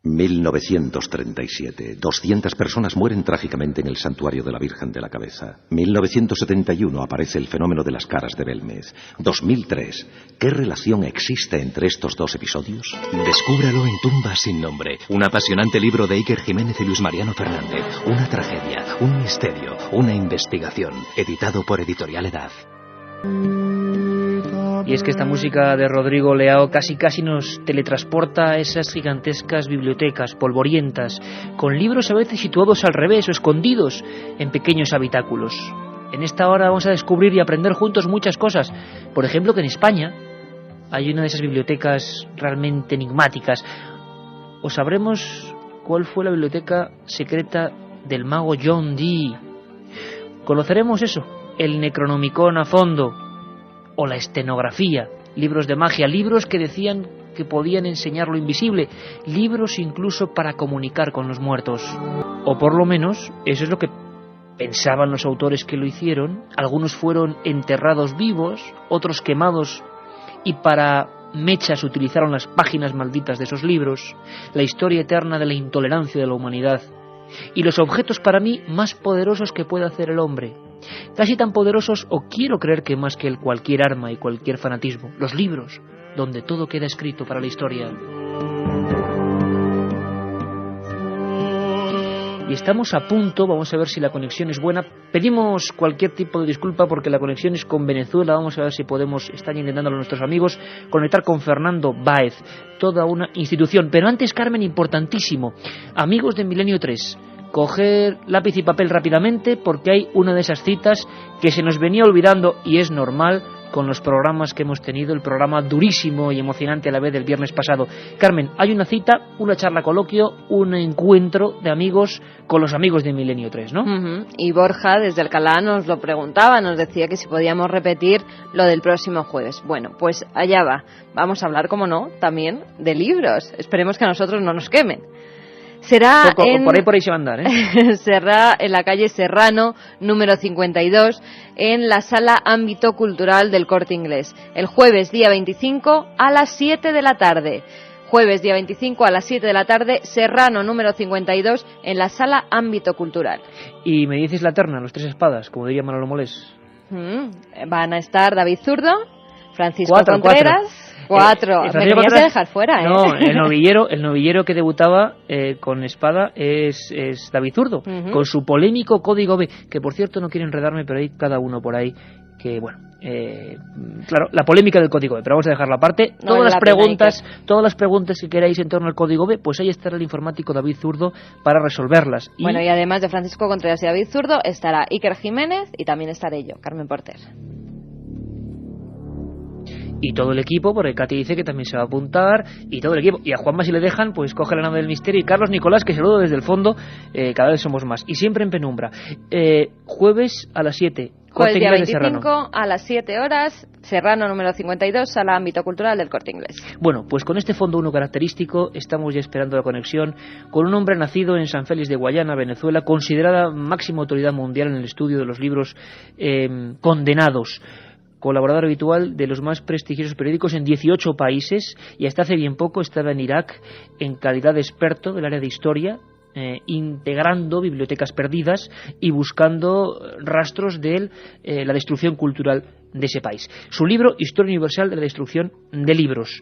...1937... 200 personas mueren trágicamente en el santuario de la Virgen de la Cabeza. 1971... aparece el fenómeno de las caras de Belmez. 2003... ¿qué relación existe entre estos dos episodios? Descúbralo en Tumbas sin nombre. Un apasionante libro de Iker Jiménez y Luis Mariano Fernández. Una tragedia, un misterio, una investigación. Editado por Editorial Edad. Y es que esta música de Rodrigo Leao casi nos teletransporta a esas gigantescas bibliotecas polvorientas, con libros a veces situados al revés o escondidos en pequeños habitáculos. En esta hora vamos a descubrir y aprender juntos muchas cosas. Por ejemplo, que en España hay una de esas bibliotecas realmente enigmáticas. O sabremos cuál fue la biblioteca secreta del mago John Dee. Conoceremos eso, el Necronomicon a fondo, o la estenografía, libros de magia, libros que decían que podían enseñar lo invisible, libros incluso para comunicar con los muertos. O por lo menos, eso es lo que pensaban los autores que lo hicieron. Algunos fueron enterrados vivos, otros quemados, y para mechas utilizaron las páginas malditas de esos libros, la historia eterna de la intolerancia de la humanidad, y los objetos para mí más poderosos que puede hacer el hombre. Casi tan poderosos, o quiero creer que más que el cualquier arma y cualquier fanatismo, los libros, donde todo queda escrito para la historia. Y estamos a punto, vamos a ver si la conexión es buena. Pedimos cualquier tipo de disculpa porque la conexión es con Venezuela. Vamos a ver si podemos, están intentándolo nuestros amigos, conectar con Fernando Báez, toda una institución. Pero antes, Carmen, importantísimo, amigos de Milenio 3, coger lápiz y papel rápidamente, porque hay una de esas citas que se nos venía olvidando, y es normal con los programas que hemos tenido, el programa durísimo y emocionante a la vez del viernes pasado. Carmen, hay una cita, una charla coloquio, un encuentro de amigos con los amigos de Milenio 3, ¿no? Y Borja desde Alcalá nos lo preguntaba, nos decía que si podíamos repetir lo del próximo jueves. Bueno, pues allá va. Vamos a hablar, como no, también de libros. Esperemos que a nosotros no nos quemen. Será por ahí se va a andar, ¿eh? Será en la calle Serrano, número 52, en la Sala Ámbito Cultural del Corte Inglés. El jueves, día 25, a las 7 de la tarde. Jueves, día 25, a las 7 de la tarde, Serrano, número 52, en la Sala Ámbito Cultural. Y me dices la terna, los tres espadas, como diría Manolo Molés. Van a estar David Zurdo, Francisco Contreras... 4. Me querías dejar fuera, ¿eh? No, el novillero que debutaba con espada es David Zurdo, con su polémico Código B, que por cierto no quiero enredarme, pero hay cada uno por ahí que, bueno, claro, la polémica del Código B, pero vamos a dejarla aparte. Todas las preguntas que queráis en torno al Código B, pues ahí estará el informático David Zurdo para resolverlas. Bueno, y además de Francisco Contreras y David Zurdo, estará Iker Jiménez y también estaré yo, Carmen Porter. y todo el equipo, porque Katy dice que también se va a apuntar, y todo el equipo, y a Juanma, si le dejan, pues coge la nave del misterio, y Carlos Nicolás, que saludo desde el fondo, cada vez somos más, y siempre en penumbra. Jueves a las 7. Jueves día 25 a las 7 horas, Serrano número 52, Sala Ámbito Cultural del Corte Inglés. Bueno, pues con este fondo 1 característico estamos ya esperando la conexión con un hombre nacido en San Félix de Guayana, Venezuela, considerada máxima autoridad mundial en el estudio de los libros condenados, colaborador habitual de los más prestigiosos periódicos en 18 países, y hasta hace bien poco estaba en Irak en calidad de experto del área de historia, integrando bibliotecas perdidas y buscando rastros de la destrucción cultural de ese país. Su libro, Historia Universal de la Destrucción de Libros.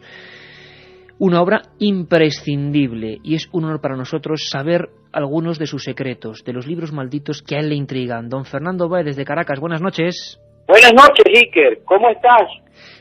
Una obra imprescindible, y es un honor para nosotros saber algunos de sus secretos, de los libros malditos que a él le intrigan. Don Fernando Báez, desde Caracas, buenas noches. Buenas noches, Iker. ¿Cómo estás?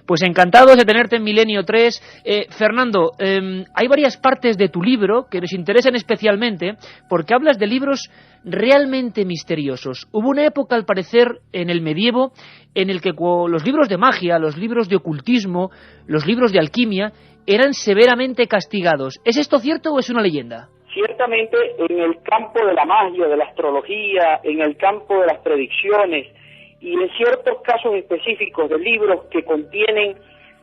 Pues encantados de tenerte en Milenio 3. Fernando, hay varias partes de tu libro que nos interesan especialmente porque hablas de libros realmente misteriosos. Hubo una época, al parecer, en el medievo, en el que los libros de magia, los libros de ocultismo, los libros de alquimia, eran severamente castigados. ¿Es esto cierto o es una leyenda? Ciertamente, en el campo de la magia, de la astrología, en el campo de las predicciones, y en ciertos casos específicos de libros que contienen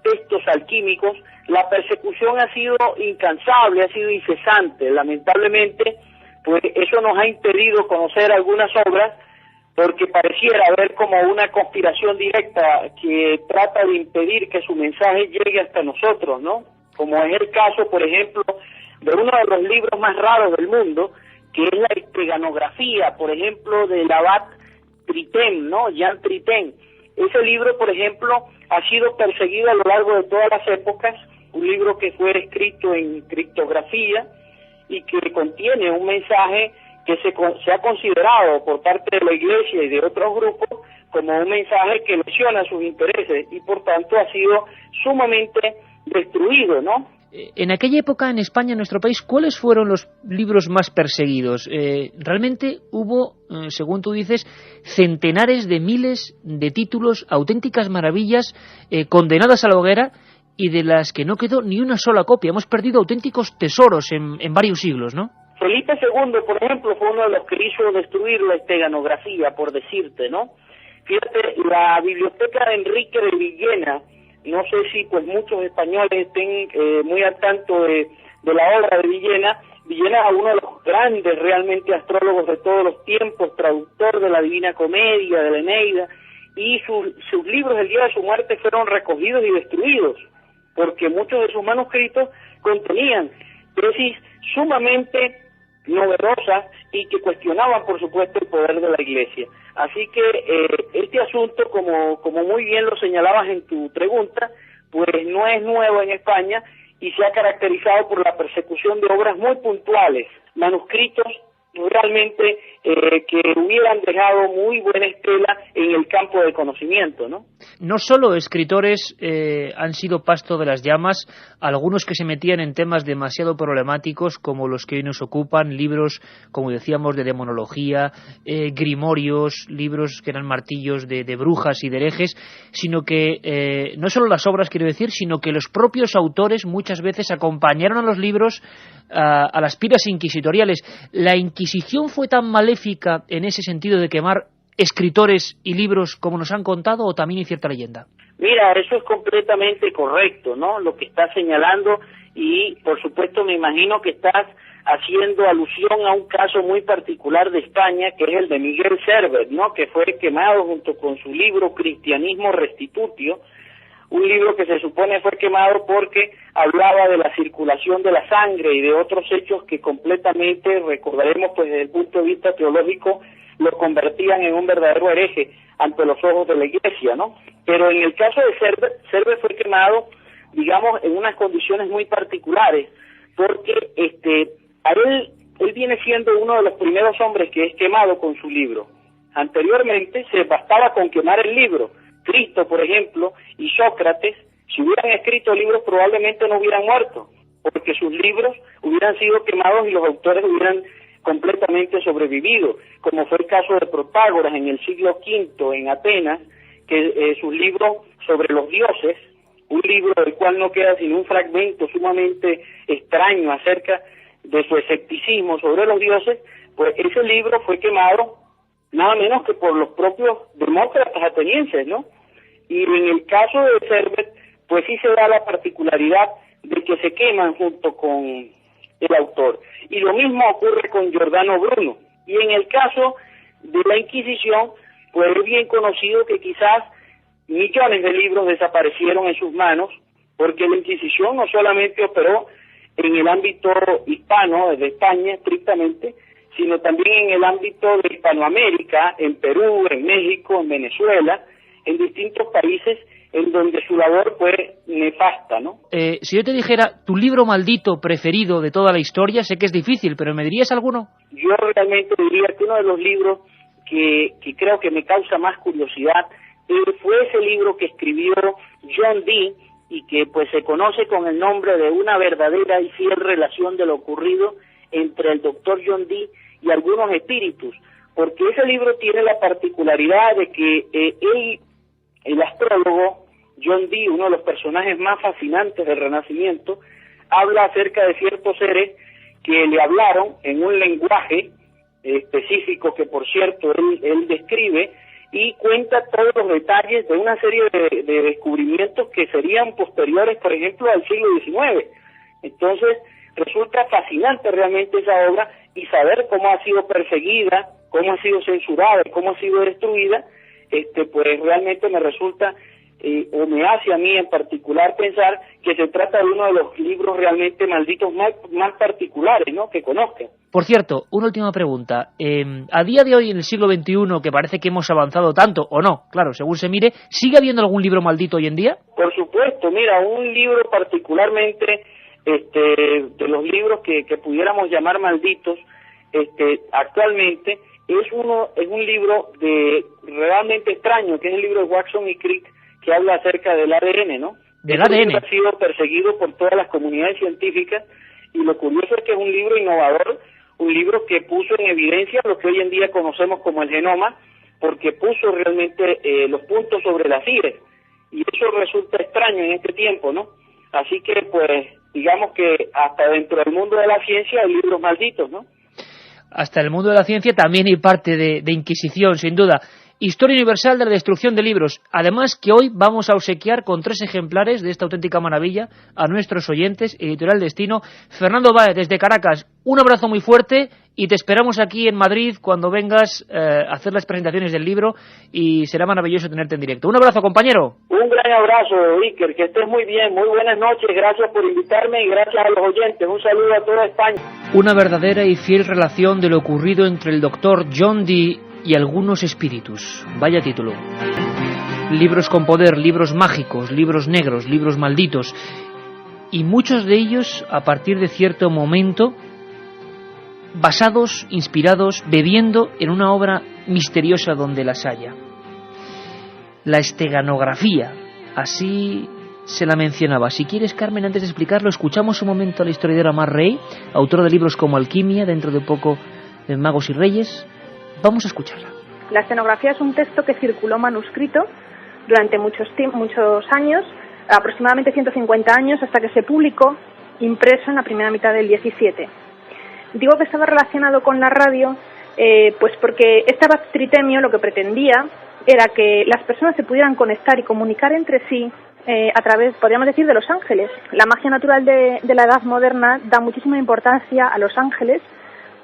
textos alquímicos, la persecución ha sido incansable, ha sido incesante. Lamentablemente, pues eso nos ha impedido conocer algunas obras, porque pareciera haber como una conspiración directa que trata de impedir que su mensaje llegue hasta nosotros, ¿no? Como es el caso, por ejemplo, de uno de los libros más raros del mundo, que es la esteganografía, por ejemplo, del abad Tritain, ¿no? Jean Tritain. Ese libro, por ejemplo, ha sido perseguido a lo largo de todas las épocas, un libro que fue escrito en criptografía y que contiene un mensaje que se ha considerado por parte de la Iglesia y de otros grupos como un mensaje que lesiona sus intereses y por tanto ha sido sumamente destruido, ¿no? En aquella época, en España, en nuestro país, ¿cuáles fueron los libros más perseguidos? Realmente hubo, según tú dices, centenares de miles de títulos, auténticas maravillas, condenadas a la hoguera, y de las que no quedó ni una sola copia. Hemos perdido auténticos tesoros en varios siglos, ¿no? Felipe II, por ejemplo, fue uno de los que hizo destruir la esteganografía, por decirte, ¿no? Fíjate, la biblioteca de Enrique de Villena, no sé si pues muchos españoles estén muy al tanto de la obra de Villena. Villena es uno de los grandes realmente astrólogos de todos los tiempos, traductor de la Divina Comedia, de la Eneida, y sus libros el día de su muerte fueron recogidos y destruidos, porque muchos de sus manuscritos contenían tesis sumamente novedosas y que cuestionaban, por supuesto, el poder de la Iglesia. Así que este asunto, como muy bien lo señalabas en tu pregunta, pues no es nuevo en España y se ha caracterizado por la persecución de obras muy puntuales, manuscritos realmente que hubieran dejado muy buena estela en el campo del conocimiento, ¿no? No solo escritores han sido pasto de las llamas, algunos que se metían en temas demasiado problemáticos como los que hoy nos ocupan, libros, como decíamos, de demonología, grimorios, libros que eran martillos de brujas y de herejes, sino que no solo las obras, quiero decir, sino que los propios autores muchas veces acompañaron a los libros a las piras inquisitoriales. ¿La Inquisición fue tan maléfica en ese sentido de quemar escritores y libros como nos han contado, o también hay cierta leyenda? Mira, eso es completamente correcto, ¿no? Lo que estás señalando, y por supuesto me imagino que estás haciendo alusión a un caso muy particular de España, que es el de Miguel Servet, ¿no? Que fue quemado junto con su libro Cristianismo Restitutio, un libro que se supone fue quemado porque hablaba de la circulación de la sangre y de otros hechos que completamente, recordaremos pues desde el punto de vista teológico, lo convertían en un verdadero hereje ante los ojos de la Iglesia, ¿no? Pero en el caso de Servet fue quemado, digamos, en unas condiciones muy particulares, porque él viene siendo uno de los primeros hombres que es quemado con su libro. Anteriormente se bastaba con quemar el libro. Cristo, por ejemplo, y Sócrates, si hubieran escrito libros probablemente no hubieran muerto, porque sus libros hubieran sido quemados y los autores hubieran completamente sobrevivido, como fue el caso de Protágoras en el siglo V en Atenas, que sus libros sobre los dioses un libro del cual no queda sino un fragmento sumamente extraño acerca de su escepticismo sobre los dioses, pues ese libro fue quemado nada menos que por los propios demócratas atenienses, ¿no? Y en el caso de Servet, pues sí se da la particularidad de que se queman junto con el autor. Y lo mismo ocurre con Giordano Bruno. Y en el caso de la Inquisición, pues es bien conocido que quizás millones de libros desaparecieron en sus manos, porque la Inquisición no solamente operó en el ámbito hispano, de España estrictamente, sino también en el ámbito de Hispanoamérica, en Perú, en México, en Venezuela, en distintos países en donde su labor fue nefasta, ¿no? Si yo te dijera tu libro maldito preferido de toda la historia, sé que es difícil, pero ¿me dirías alguno? Yo realmente diría que uno de los libros que creo que me causa más curiosidad fue ese libro que escribió John Dee y que pues se conoce con el nombre de Una verdadera y fiel relación de lo ocurrido entre el doctor John Dee y algunos espíritus, porque ese libro tiene la particularidad de que el astrólogo John Dee, uno de los personajes más fascinantes del Renacimiento, habla acerca de ciertos seres que le hablaron en un lenguaje específico que, por cierto, él describe, y cuenta todos los detalles de una serie de descubrimientos que serían posteriores, por ejemplo, al siglo XIX. Entonces, resulta fascinante realmente esa obra y saber cómo ha sido perseguida, cómo ha sido censurada, cómo ha sido destruida, pues realmente me resulta, o me hace a mí en particular pensar que se trata de uno de los libros realmente malditos más particulares, ¿no?, que conozca. Por cierto, una última pregunta. A día de hoy, en el siglo XXI, que parece que hemos avanzado tanto, o no, claro, según se mire, ¿sigue habiendo algún libro maldito hoy en día? Por supuesto, mira, un libro particularmente, de los libros que pudiéramos llamar malditos, actualmente, es un libro realmente extraño, que es el libro de Watson y Crick, que habla acerca del ADN, ¿no? Del ADN. Ha sido perseguido por todas las comunidades científicas, y lo curioso es que es un libro innovador, un libro que puso en evidencia lo que hoy en día conocemos como el genoma, porque puso realmente los puntos sobre las IES, y eso resulta extraño en este tiempo, ¿no? Así que, pues, digamos que hasta dentro del mundo de la ciencia hay libros malditos, ¿no? Hasta el mundo de la ciencia también hay parte de Inquisición, sin duda. Historia universal de la destrucción de libros. Además que hoy vamos a obsequiar con 3 ejemplares de esta auténtica maravilla a nuestros oyentes, Editorial Destino. Fernando Báez, desde Caracas, un abrazo muy fuerte y te esperamos aquí en Madrid cuando vengas a hacer las presentaciones del libro y será maravilloso tenerte en directo. Un abrazo, compañero. Un gran abrazo, Iker, que estés muy bien, muy buenas noches, gracias por invitarme y gracias a los oyentes. Un saludo a toda España. Una verdadera y fiel relación de lo ocurrido entre el doctor John Dee y algunos espíritus. Vaya título. Libros con poder, libros mágicos, libros negros, libros malditos, y muchos de ellos a partir de cierto momento basados, inspirados, bebiendo en una obra misteriosa donde las haya. La esteganografía, así se la mencionaba. Si quieres, Carmen, antes de explicarlo, escuchamos un momento a la historiadora Mar Rey, autora de libros como Alquimia, dentro de poco de Magos y Reyes. Vamos a escucharla. La estenografía es un texto que circuló manuscrito durante muchos años, aproximadamente 150 años, hasta que se publicó impreso en la primera mitad del 17. Digo que estaba relacionado con la radio, pues porque este bactritemio lo que pretendía era que las personas se pudieran conectar y comunicar entre sí a través, podríamos decir, de los ángeles. La magia natural de la edad moderna da muchísima importancia a los ángeles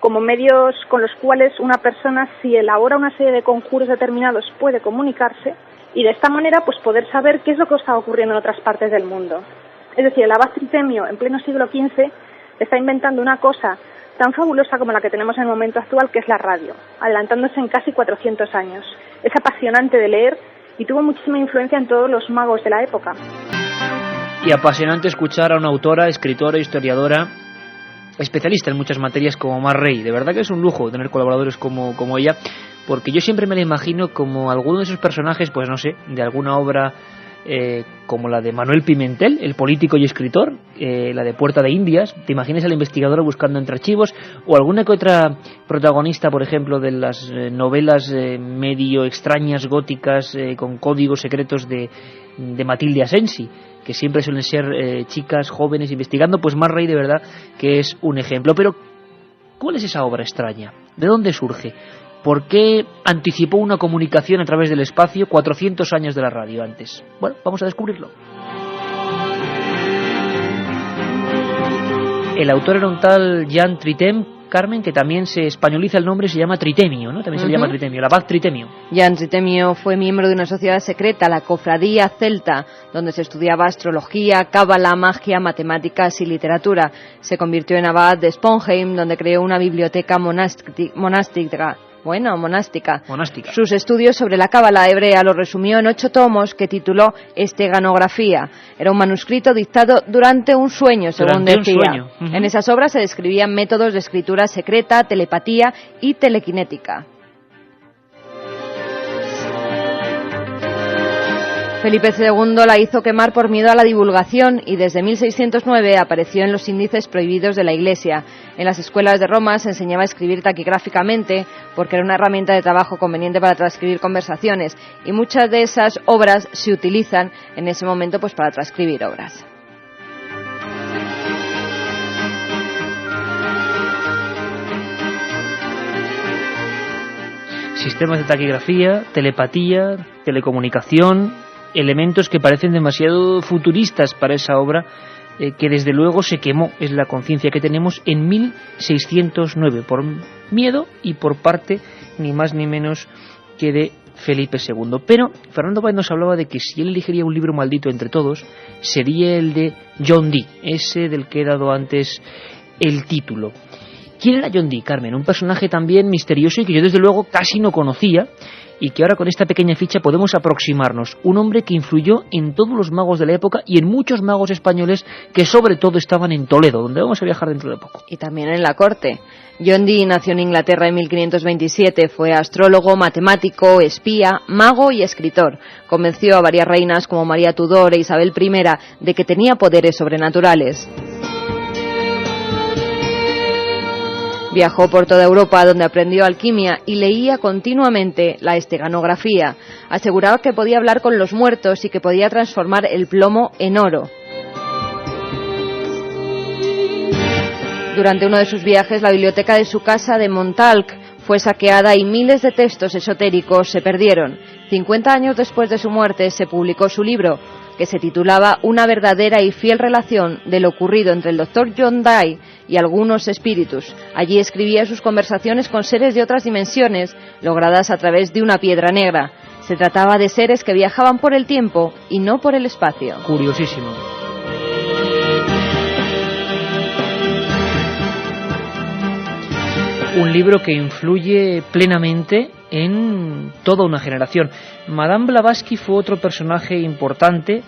como medios con los cuales una persona, si elabora una serie de conjuros determinados, puede comunicarse y de esta manera pues poder saber qué es lo que está ocurriendo en otras partes del mundo. Es decir, el abad Tritemio, en pleno siglo XV, está inventando una cosa tan fabulosa como la que tenemos en el momento actual, que es la radio, adelantándose en casi 400 años. Es apasionante de leer y tuvo muchísima influencia en todos los magos de la época. Y apasionante escuchar a una autora, escritora, historiadora, especialista en muchas materias como Mar Rey. De verdad que es un lujo tener colaboradores como ella, porque yo siempre me la imagino como alguno de esos personajes, pues no sé, de alguna obra como la de Manuel Pimentel, el político y escritor, la de Puerta de Indias. Te imaginas al investigador buscando entre archivos, o alguna que otra protagonista, por ejemplo, de las novelas medio extrañas, góticas, con códigos secretos de Matilde Asensi, que siempre suelen ser chicas jóvenes investigando. Pues Man Ray, de verdad que es un ejemplo. Pero ¿cuál es esa obra extraña? ¿De dónde surge? ¿Por qué anticipó una comunicación a través del espacio 400 años de la radio antes? Bueno, vamos a descubrirlo. El autor era un tal Jean Tritem, Carmen, que también se españoliza el nombre, se llama Tritemio, ¿no? También se le llama Tritemio, el abad Tritemio. Jean Tritemio fue miembro de una sociedad secreta, la Cofradía Celta, donde se estudiaba astrología, cábala, magia, matemáticas y literatura. Se convirtió en abad de Sponheim, donde creó una biblioteca monástica. Sus estudios sobre la cábala hebrea los resumió en 8 tomos que tituló Esteganografía. Era un manuscrito dictado durante un sueño, según decía. En esas obras se describían métodos de escritura secreta, telepatía y telequinética. Felipe II la hizo quemar por miedo a la divulgación y desde 1609 apareció en los índices prohibidos de la Iglesia. En las escuelas de Roma se enseñaba a escribir taquigráficamente porque era una herramienta de trabajo conveniente para transcribir conversaciones, y muchas de esas obras se utilizan en ese momento pues para transcribir obras. Sistemas de taquigrafía, telepatía, telecomunicación, elementos que parecen demasiado futuristas para esa obra, que desde luego se quemó, es la conciencia que tenemos, en 1609, por miedo y por parte ni más ni menos que de Felipe II. Pero Fernando Báez nos hablaba de que si él elegiría un libro maldito entre todos, sería el de John Dee, ese del que he dado antes el título. ¿Quién era John Dee, Carmen? Un personaje también misterioso y que yo desde luego casi no conocía, y que ahora con esta pequeña ficha podemos aproximarnos. Un hombre que influyó en todos los magos de la época y en muchos magos españoles que sobre todo estaban en Toledo, donde vamos a viajar dentro de poco. Y también en la corte. John Dee nació en Inglaterra en 1527, fue astrólogo, matemático, espía, mago y escritor. Convenció a varias reinas como María Tudor e Isabel I de que tenía poderes sobrenaturales. Viajó por toda Europa, donde aprendió alquimia y leía continuamente la esteganografía. Aseguraba que podía hablar con los muertos y que podía transformar el plomo en oro. Durante uno de sus viajes, la biblioteca de su casa de Montalc fue saqueada y miles de textos esotéricos se perdieron. 50 años después de su muerte se publicó su libro, que se titulaba Una verdadera y fiel relación de lo ocurrido entre el Dr. John Dee y algunos espíritus. Allí escribía sus conversaciones con seres de otras dimensiones, logradas a través de una piedra negra. Se trataba de seres que viajaban por el tiempo y no por el espacio. Curiosísimo. Un libro que influye plenamente en toda una generación. Madame Blavatsky fue otro personaje importante,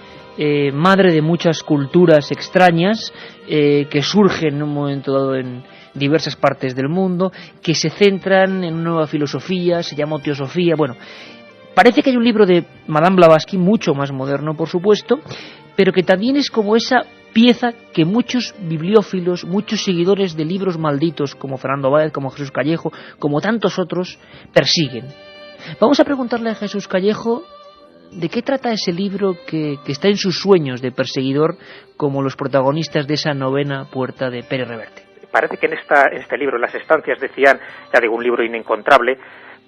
madre de muchas culturas extrañas que surgen en un momento dado en diversas partes del mundo, que se centran en una nueva filosofía, se llama teosofía. Bueno, parece que hay un libro de Madame Blavatsky, mucho más moderno por supuesto, pero que también es como esa pieza que muchos bibliófilos, muchos seguidores de libros malditos, como Fernando Báez, como Jesús Callejo, como tantos otros, persiguen. Vamos a preguntarle a Jesús Callejo de qué trata ese libro que está en sus sueños de perseguidor, como los protagonistas de esa novena puerta de Pérez Reverte. Parece que en este libro, Las estancias de Cian, ya digo, un libro inencontrable,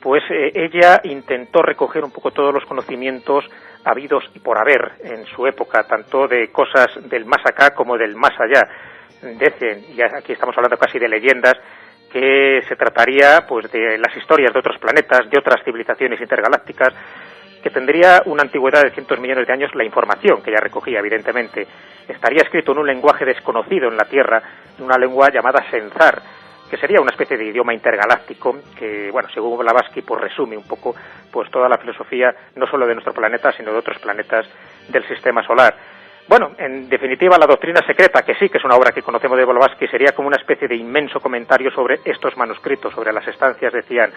pues ella intentó recoger un poco todos los conocimientos habidos y por haber en su época, tanto de cosas del más acá como del más allá. Dicen, y aquí estamos hablando casi de leyendas, que se trataría pues de las historias de otros planetas, de otras civilizaciones intergalácticas, que tendría una antigüedad de cientos millones de años. La información que ella recogía, evidentemente, estaría escrito en un lenguaje desconocido en la Tierra, en una lengua llamada Senzar, que sería una especie de idioma intergaláctico que, bueno, según Blavatsky, pues resume un poco pues toda la filosofía, no solo de nuestro planeta, sino de otros planetas del sistema solar. Bueno, en definitiva, la doctrina secreta, que sí que es una obra que conocemos de Blavatsky, sería como una especie de inmenso comentario sobre estos manuscritos, sobre las estancias de Cian,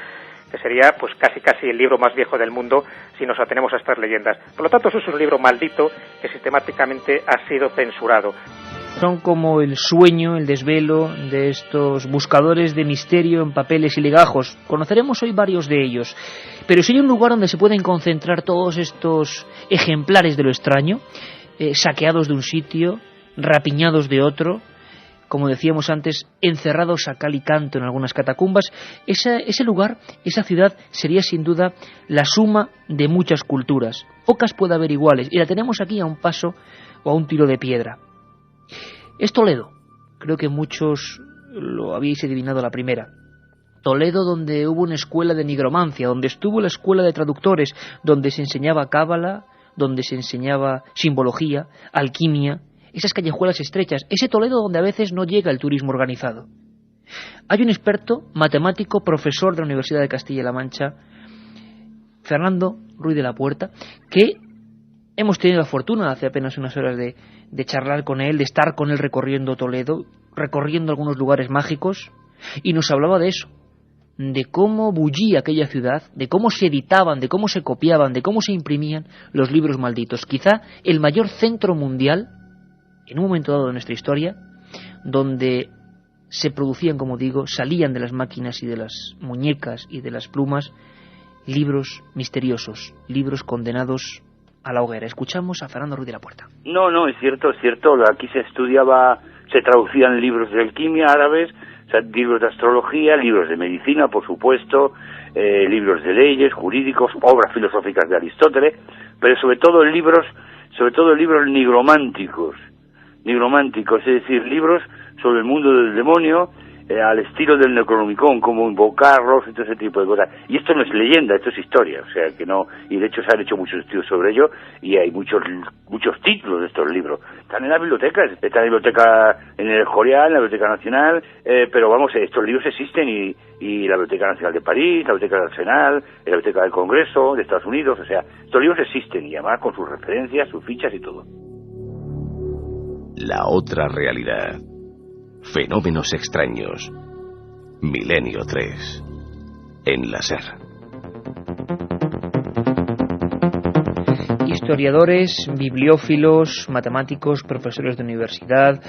que sería pues casi el libro más viejo del mundo si nos atenemos a estas leyendas. Por lo tanto, eso es un libro maldito que sistemáticamente ha sido censurado. Son como el sueño, el desvelo de estos buscadores de misterio en papeles y legajos. Conoceremos hoy varios de ellos. Pero si hay un lugar donde se pueden concentrar todos estos ejemplares de lo extraño, saqueados de un sitio, rapiñados de otro, como decíamos antes, encerrados a cal y canto en algunas catacumbas, ese lugar, esa ciudad, sería sin duda la suma de muchas culturas. Pocas puede haber iguales, y la tenemos aquí a un paso o a un tiro de piedra. Es Toledo. Creo que muchos lo habíais adivinado a la primera. Toledo, donde hubo una escuela de nigromancia, donde estuvo la escuela de traductores, donde se enseñaba cábala, donde se enseñaba simbología, alquimia, esas callejuelas estrechas, ese Toledo donde a veces no llega el turismo organizado. Hay un experto, matemático, profesor de la Universidad de Castilla-La Mancha, Fernando Ruiz de la Puerta, que hemos tenido la fortuna hace apenas unas horas de charlar con él, de estar con él recorriendo Toledo, recorriendo algunos lugares mágicos, y nos hablaba de eso, de cómo bullía aquella ciudad, de cómo se editaban, de cómo se copiaban, de cómo se imprimían los libros malditos. Quizá el mayor centro mundial, en un momento dado de nuestra historia, donde se producían, como digo, salían de las máquinas y de las muñecas y de las plumas, libros misteriosos, libros condenados a la hoguera. Escuchamos a Fernando Ruiz de la Puerta. No, es cierto. Aquí se traducían libros de alquimia árabes, o sea, libros de astrología, libros de medicina, por supuesto, libros de leyes, jurídicos, obras filosóficas de Aristóteles, pero sobre todo libros nigrománticos, es decir, libros sobre el mundo del demonio, al estilo del Necronomicon, como invocarlos y todo ese tipo de cosas. Y esto no es leyenda, esto es historia, o sea que no, y de hecho se han hecho muchos estudios sobre ello, y hay muchos títulos de estos libros. Están en las bibliotecas, está en la biblioteca en el Escorial, en la Biblioteca Nacional, pero vamos, estos libros existen y la Biblioteca Nacional de París, la Biblioteca del Arsenal, la Biblioteca del Congreso de Estados Unidos, o sea, estos libros existen, y además con sus referencias, sus fichas y todo. La otra realidad. Fenómenos extraños. Milenio 3. En la SER. Historiadores, bibliófilos, matemáticos, profesores de universidad,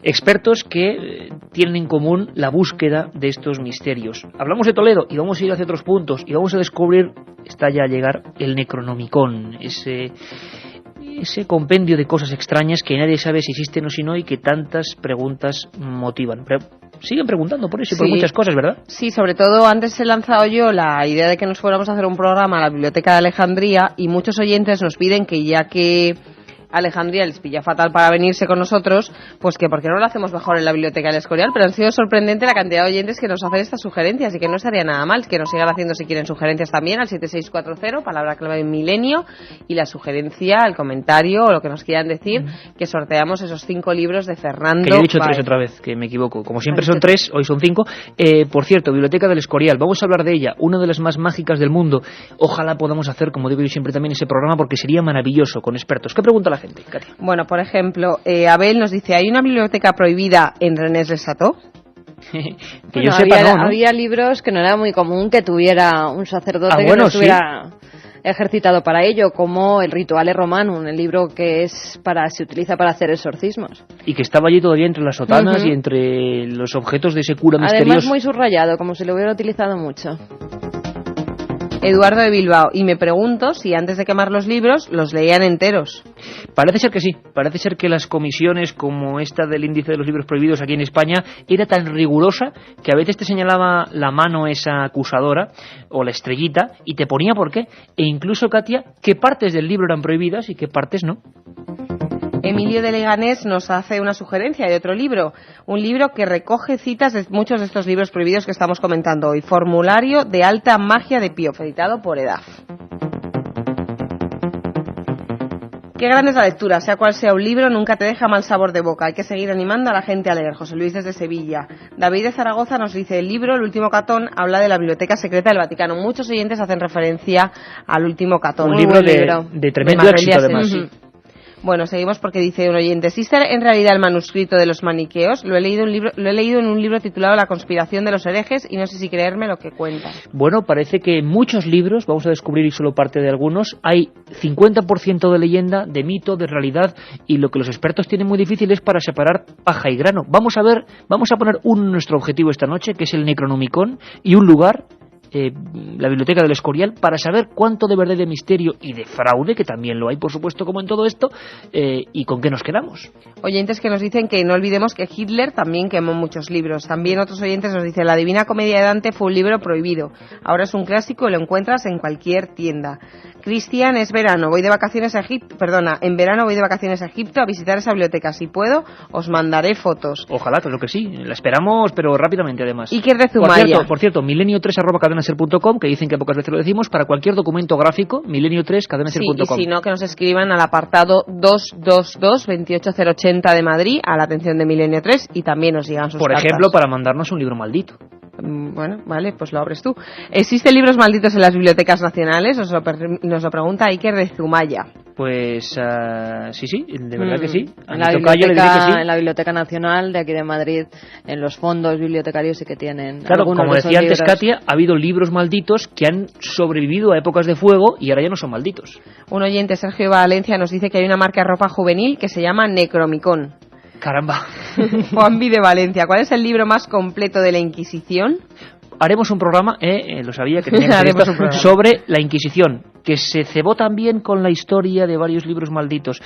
expertos que tienen en común la búsqueda de estos misterios. Hablamos de Toledo y vamos a ir hacia otros puntos y vamos a descubrir, está ya a llegar, el Necronomicon, ese compendio de cosas extrañas que nadie sabe si existen o si no y que tantas preguntas motivan. Pero siguen preguntando por eso y por muchas cosas, ¿verdad? Sí, sobre todo antes he lanzado yo la idea de que nos fuéramos a hacer un programa a la Biblioteca de Alejandría y muchos oyentes nos piden que ya que Alejandría les pilla fatal para venirse con nosotros, pues que por qué no lo hacemos mejor en la Biblioteca del Escorial, pero han sido sorprendente la cantidad de oyentes que nos hacen estas sugerencias y que no estaría nada mal, que nos sigan haciendo si quieren sugerencias también al 7640, palabra clave milenio, y la sugerencia, el comentario o lo que nos quieran decir, que sorteamos esos 5 libros de Fernando. Que yo he dicho 3 otra vez, que me equivoco, como siempre son 3, hoy son 5. Por cierto, Biblioteca del Escorial, vamos a hablar de ella, una de las más mágicas del mundo. Ojalá podamos hacer, como digo yo siempre también, ese programa porque sería maravilloso con expertos. ¿Qué pregunta la gente, Katia? Bueno, por ejemplo, Abel nos dice, ¿hay una biblioteca prohibida en Rennes-le-Château? Que yo sepa, no. Había libros que no era muy común que tuviera un sacerdote que no estuviera ejercitado para ello, como el Rituale Romanum, el libro que se utiliza para hacer exorcismos. Y que estaba allí todavía entre las sotanas y entre los objetos de ese cura misterioso. Además muy subrayado, como si lo hubiera utilizado mucho. Eduardo de Bilbao, y me pregunto si antes de quemar los libros los leían enteros. Parece ser que sí, parece ser que las comisiones como esta del índice de los libros prohibidos aquí en España era tan rigurosa que a veces te señalaba la mano esa acusadora o la estrellita y te ponía por qué, e incluso, Katia, qué partes del libro eran prohibidas y qué partes no. Emilio de Leganés nos hace una sugerencia de otro libro, un libro que recoge citas de muchos de estos libros prohibidos que estamos comentando hoy, Formulario de Alta Magia de Pío, editado por EDAF. Qué grande es la lectura, sea cual sea un libro, nunca te deja mal sabor de boca, hay que seguir animando a la gente a leer. José Luis desde Sevilla. David de Zaragoza nos dice, el libro El último Catón habla de la biblioteca secreta del Vaticano. Muchos oyentes hacen referencia al último Catón. Un libro de tremendo éxito, además. Bueno, seguimos porque dice un oyente, ¿existe en realidad el manuscrito de los maniqueos? Lo he leído en un libro titulado La conspiración de los herejes y no sé si creerme lo que cuenta. Bueno, parece que en muchos libros, vamos a descubrir solo parte de algunos, hay 50% de leyenda, de mito, de realidad, y lo que los expertos tienen muy difícil es para separar paja y grano. Vamos a poner nuestro objetivo esta noche, que es el Necronomicon, y un lugar, la Biblioteca del Escorial, para saber cuánto de verdad, de misterio y de fraude, que también lo hay, por supuesto, como en todo esto, y con qué nos quedamos. Oyentes que nos dicen que no olvidemos que Hitler también quemó muchos libros. También otros oyentes nos dicen, La Divina Comedia de Dante fue un libro prohibido. Ahora es un clásico y lo encuentras en cualquier tienda. Cristian, es verano, voy de vacaciones a Egipto, en verano voy de vacaciones a Egipto a visitar esa biblioteca. Si puedo, os mandaré fotos. Ojalá, claro que sí. La esperamos, pero rápidamente, además. Iker de Zumaya. Por cierto, milenio3@cadenaser.com, que dicen que pocas veces lo decimos, para cualquier documento gráfico, milenio3@cadenaser.com. Sí, y si no, que nos escriban al apartado 222-28080 de Madrid, a la atención de Milenio 3, y también nos llegan sus Por cartas. ejemplo, para mandarnos un libro maldito. Bueno, vale, pues lo abres tú. ¿Existen libros malditos en las bibliotecas nacionales? Nos lo pregunta Iker de Zumaya. Pues sí, de verdad que sí. En la Biblioteca Nacional de aquí de Madrid, en los fondos bibliotecarios sí que tienen. Claro, como decía antes Katia, ha habido libros malditos que han sobrevivido a épocas de fuego y ahora ya no son malditos. Un oyente, Sergio Valencia, nos dice que hay una marca de ropa juvenil que se llama Necromicon. Caramba. Juanvi de Valencia, ¿cuál es el libro más completo de la Inquisición? Haremos un programa, lo sabía que tenía que ser esto, sobre la Inquisición, que se cebó también con la historia de varios libros malditos.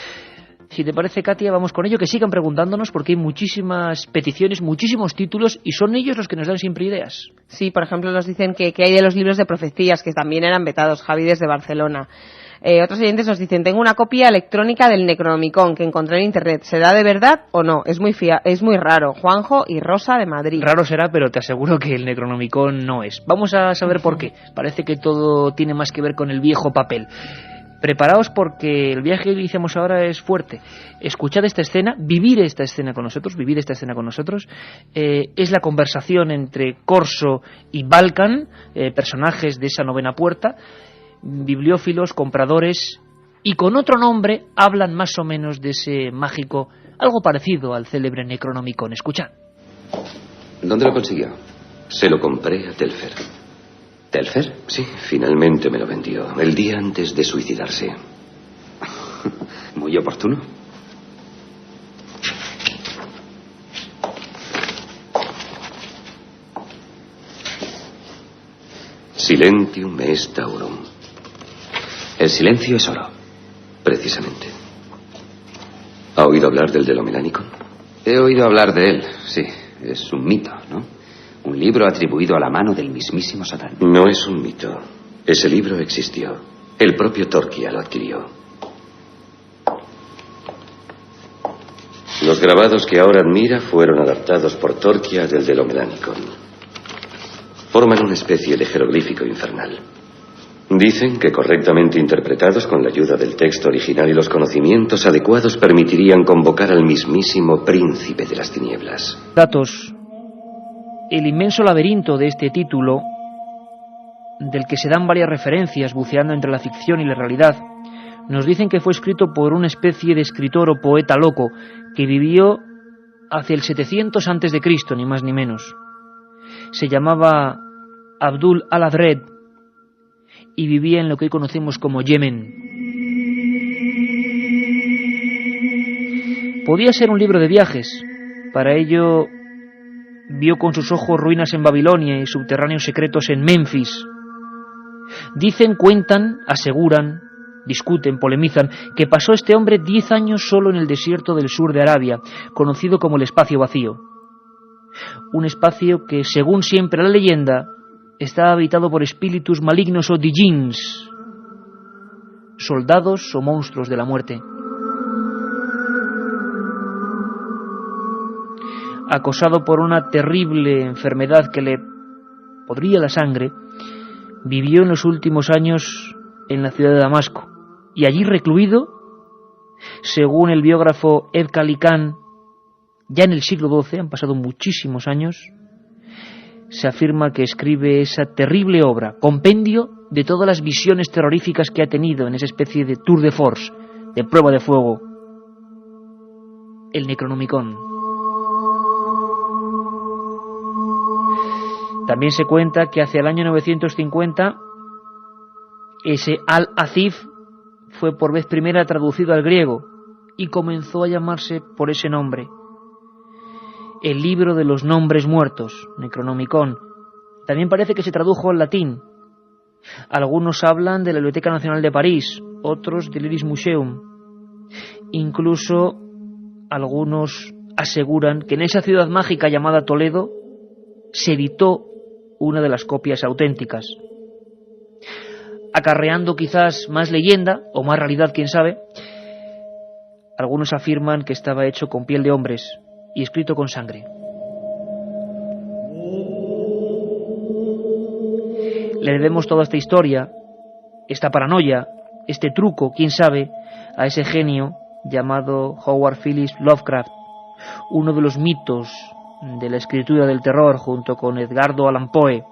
Si te parece, Katia, vamos con ello, que sigan preguntándonos porque hay muchísimas peticiones, muchísimos títulos y son ellos los que nos dan siempre ideas. Sí, por ejemplo, nos dicen que hay de los libros de profecías, que también eran vetados, Javi desde Barcelona. Otros oyentes nos dicen, tengo una copia electrónica del Necronomicon que encontré en internet. ¿Será de verdad o no? Es muy raro. Juanjo y Rosa de Madrid. Raro será, pero te aseguro que el Necronomicon no es. Vamos a saber por qué. Parece que todo tiene más que ver con el viejo papel. Preparaos porque el viaje que iniciamos ahora es fuerte. Escuchad esta escena, vivid esta escena con nosotros. Es la conversación entre Corso y Balkan, personajes de esa novena puerta. Bibliófilos, compradores, y con otro nombre hablan más o menos de ese mágico, algo parecido al célebre Necronomicon. Escuchad. ¿Dónde lo consiguió? Se lo compré a Telfer. ¿Telfer? Sí, finalmente me lo vendió, el día antes de suicidarse. Muy oportuno. Silentium est aurum. El silencio es oro, precisamente. ¿Ha oído hablar del Delomelanicon? He oído hablar de él, sí. Es un mito, ¿no? Un libro atribuido a la mano del mismísimo Satán. No es un mito. Ese libro existió. El propio Torquia lo adquirió. Los grabados que ahora admira fueron adaptados por Torquia del Delomelanicon. Forman una especie de jeroglífico infernal. Dicen que correctamente interpretados con la ayuda del texto original y los conocimientos adecuados permitirían convocar al mismísimo príncipe de las tinieblas. Datos. El inmenso laberinto de este título, del que se dan varias referencias buceando entre la ficción y la realidad, nos dicen que fue escrito por una especie de escritor o poeta loco que vivió hacia el 700 a.C., ni más ni menos. Se llamaba Abdul al-Adred y vivía en lo que hoy conocemos como Yemen. Podía ser un libro de viajes. Para ello vio con sus ojos ruinas en Babilonia y subterráneos secretos en Memphis. Dicen, cuentan, aseguran, discuten, polemizan, que pasó este hombre 10 años solo en el desierto del sur de Arabia, conocido como el espacio vacío. Un espacio que, según siempre la leyenda, está habitado por espíritus malignos o djinns, soldados o monstruos de la muerte. Acosado por una terrible enfermedad que le podría la sangre, vivió en los últimos años en la ciudad de Damasco, y allí recluido, según el biógrafo Ed Kalikan, ya en el siglo XII, han pasado muchísimos años, se afirma que escribe esa terrible obra, compendio de todas las visiones terroríficas que ha tenido en esa especie de tour de force, de prueba de fuego, el Necronomicon. También se cuenta que hacia el año 950 ese Al-Azif fue por vez primera traducido al griego y comenzó a llamarse por ese nombre. El libro de los nombres muertos, Necronomicon. También parece que se tradujo al latín. Algunos hablan de la Biblioteca Nacional de París, otros del Iris Museum. Incluso algunos aseguran que en esa ciudad mágica llamada Toledo se editó una de las copias auténticas. Acarreando quizás más leyenda, o más realidad, quién sabe, algunos afirman que estaba hecho con piel de hombres y escrito con sangre. Le debemos toda esta historia, esta paranoia, este truco, quién sabe, a ese genio llamado Howard Phillips Lovecraft, uno de los mitos de la escritura del terror junto con Edgardo Allan Poe.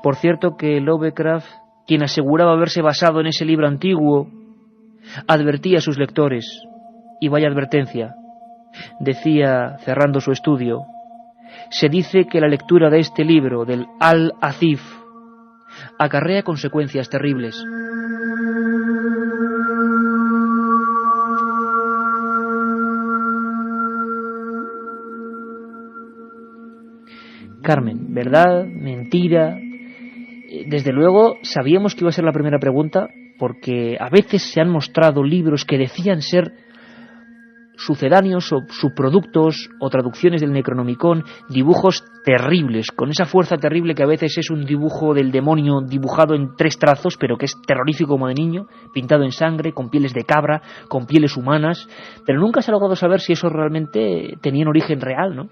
Por cierto que Lovecraft, quien aseguraba haberse basado en ese libro antiguo, advertía a sus lectores, y vaya advertencia, decía cerrando su estudio: se dice que la lectura de este libro, del Al-Azif, acarrea consecuencias terribles. Carmen, ¿verdad? ¿Mentira? Desde luego sabíamos que iba a ser la primera pregunta, porque a veces se han mostrado libros que decían ser sucedáneos o subproductos o traducciones del Necronomicon, dibujos terribles, con esa fuerza terrible que a veces es un dibujo del demonio dibujado en 3 trazos, pero que es terrorífico como de niño, pintado en sangre, con pieles de cabra, con pieles humanas, pero nunca se ha logrado saber si eso realmente tenía un origen real, ¿no?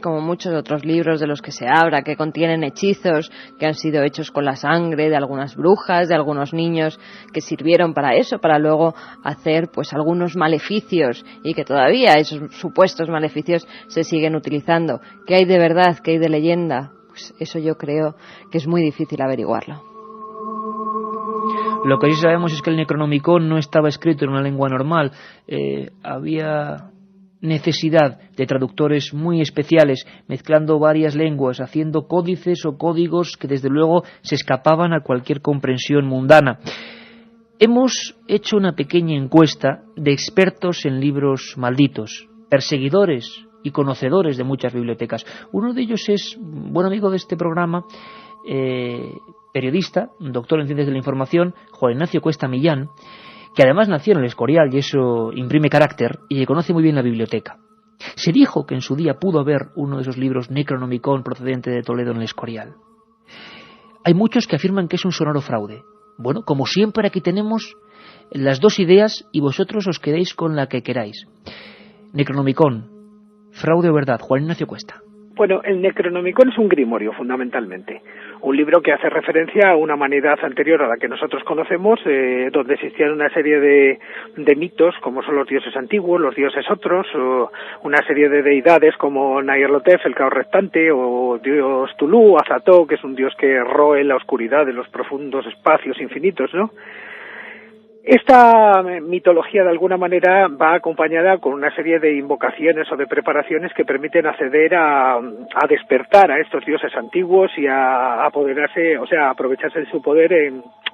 Como muchos otros libros de los que se habla, que contienen hechizos que han sido hechos con la sangre de algunas brujas, de algunos niños que sirvieron para eso, para luego hacer pues algunos maleficios, y que todavía esos supuestos maleficios se siguen utilizando. ¿Qué hay de verdad? ¿Qué hay de leyenda? Pues eso yo creo que es muy difícil averiguarlo. Lo que sí sabemos es que el Necronomicon no estaba escrito en una lengua normal. Había necesidad de traductores muy especiales, mezclando varias lenguas, haciendo códices o códigos que desde luego se escapaban a cualquier comprensión mundana. Hemos hecho una pequeña encuesta de expertos en libros malditos, perseguidores y conocedores de muchas bibliotecas. Uno de ellos es buen amigo de este programa, periodista, doctor en Ciencias de la Información, Juan Ignacio Cuesta Millán, que además nació en el Escorial y eso imprime carácter y que conoce muy bien la biblioteca. Se dijo que en su día pudo haber uno de esos libros Necronomicon procedente de Toledo en el Escorial. Hay muchos que afirman que es un sonoro fraude. Bueno, como siempre aquí tenemos las dos ideas y vosotros os quedéis con la que queráis. Necronomicon, fraude o verdad, Juan Ignacio Cuesta. Bueno, el Necronomicon es un grimorio, fundamentalmente. Un libro que hace referencia a una humanidad anterior a la que nosotros conocemos, donde existían una serie de mitos, como son los dioses antiguos, los dioses otros, o una serie de deidades como Nyarlathotep, el caos restante, o dios Tulu, Azató, que es un dios que roe la oscuridad de los profundos espacios infinitos, ¿no? Esta mitología de alguna manera va acompañada con una serie de invocaciones o de preparaciones que permiten acceder a despertar a estos dioses antiguos y a apoderarse, o sea, a aprovecharse de su poder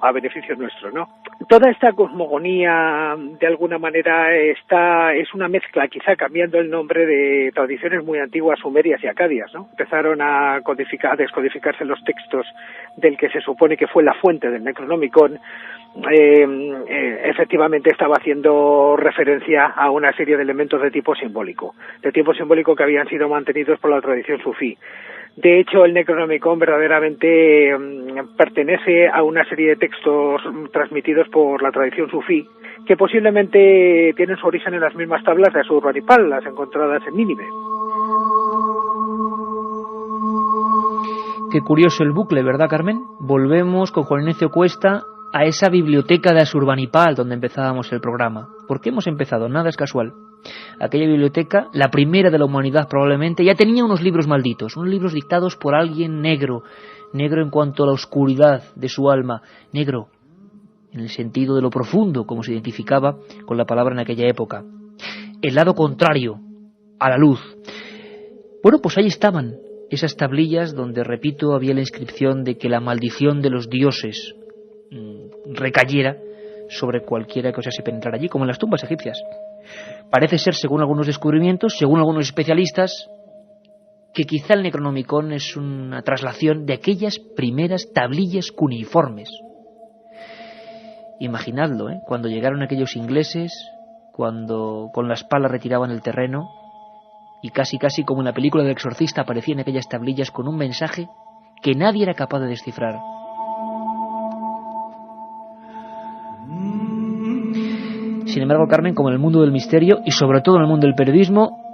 a beneficio nuestro, ¿no? Toda esta cosmogonía de alguna manera es una mezcla, quizá cambiando el nombre, de tradiciones muy antiguas sumerias y acadias, ¿no? Empezaron a descodificarse los textos del que se supone que fue la fuente del Necronomicon. Efectivamente estaba haciendo referencia a una serie de elementos de tipo simbólico que habían sido mantenidos por la tradición sufí. De hecho, el Necronomicon verdaderamente pertenece a una serie de textos transmitidos por la tradición sufí, que posiblemente tienen su origen en las mismas tablas de Asurbanipal, las encontradas en Nínive. Qué curioso el bucle, ¿verdad, Carmen? Volvemos con Juan Ignacio Cuesta a esa biblioteca de Asurbanipal donde empezábamos el programa. ¿Por qué hemos empezado? Nada es casual. Aquella biblioteca, la primera de la humanidad probablemente, ya tenía unos libros malditos, unos libros dictados por alguien negro en cuanto a la oscuridad de su alma, negro en el sentido de lo profundo, como se identificaba con la palabra en aquella época. el lado contrario a la luz. Bueno, pues ahí estaban esas tablillas donde, repito, había la inscripción de que la maldición de los dioses recayera sobre cualquiera que osase penetrar allí, como en las tumbas egipcias. Parece ser, según algunos descubrimientos, según algunos especialistas, que quizá el Necronomicon es una traslación de aquellas primeras tablillas cuneiformes. Imaginadlo, cuando llegaron aquellos ingleses, cuando con las palas retiraban el terreno, y casi como en la película del exorcista aparecían aquellas tablillas con un mensaje que nadie era capaz de descifrar. Sin embargo, Carmen, como en el mundo del misterio y sobre todo en el mundo del periodismo,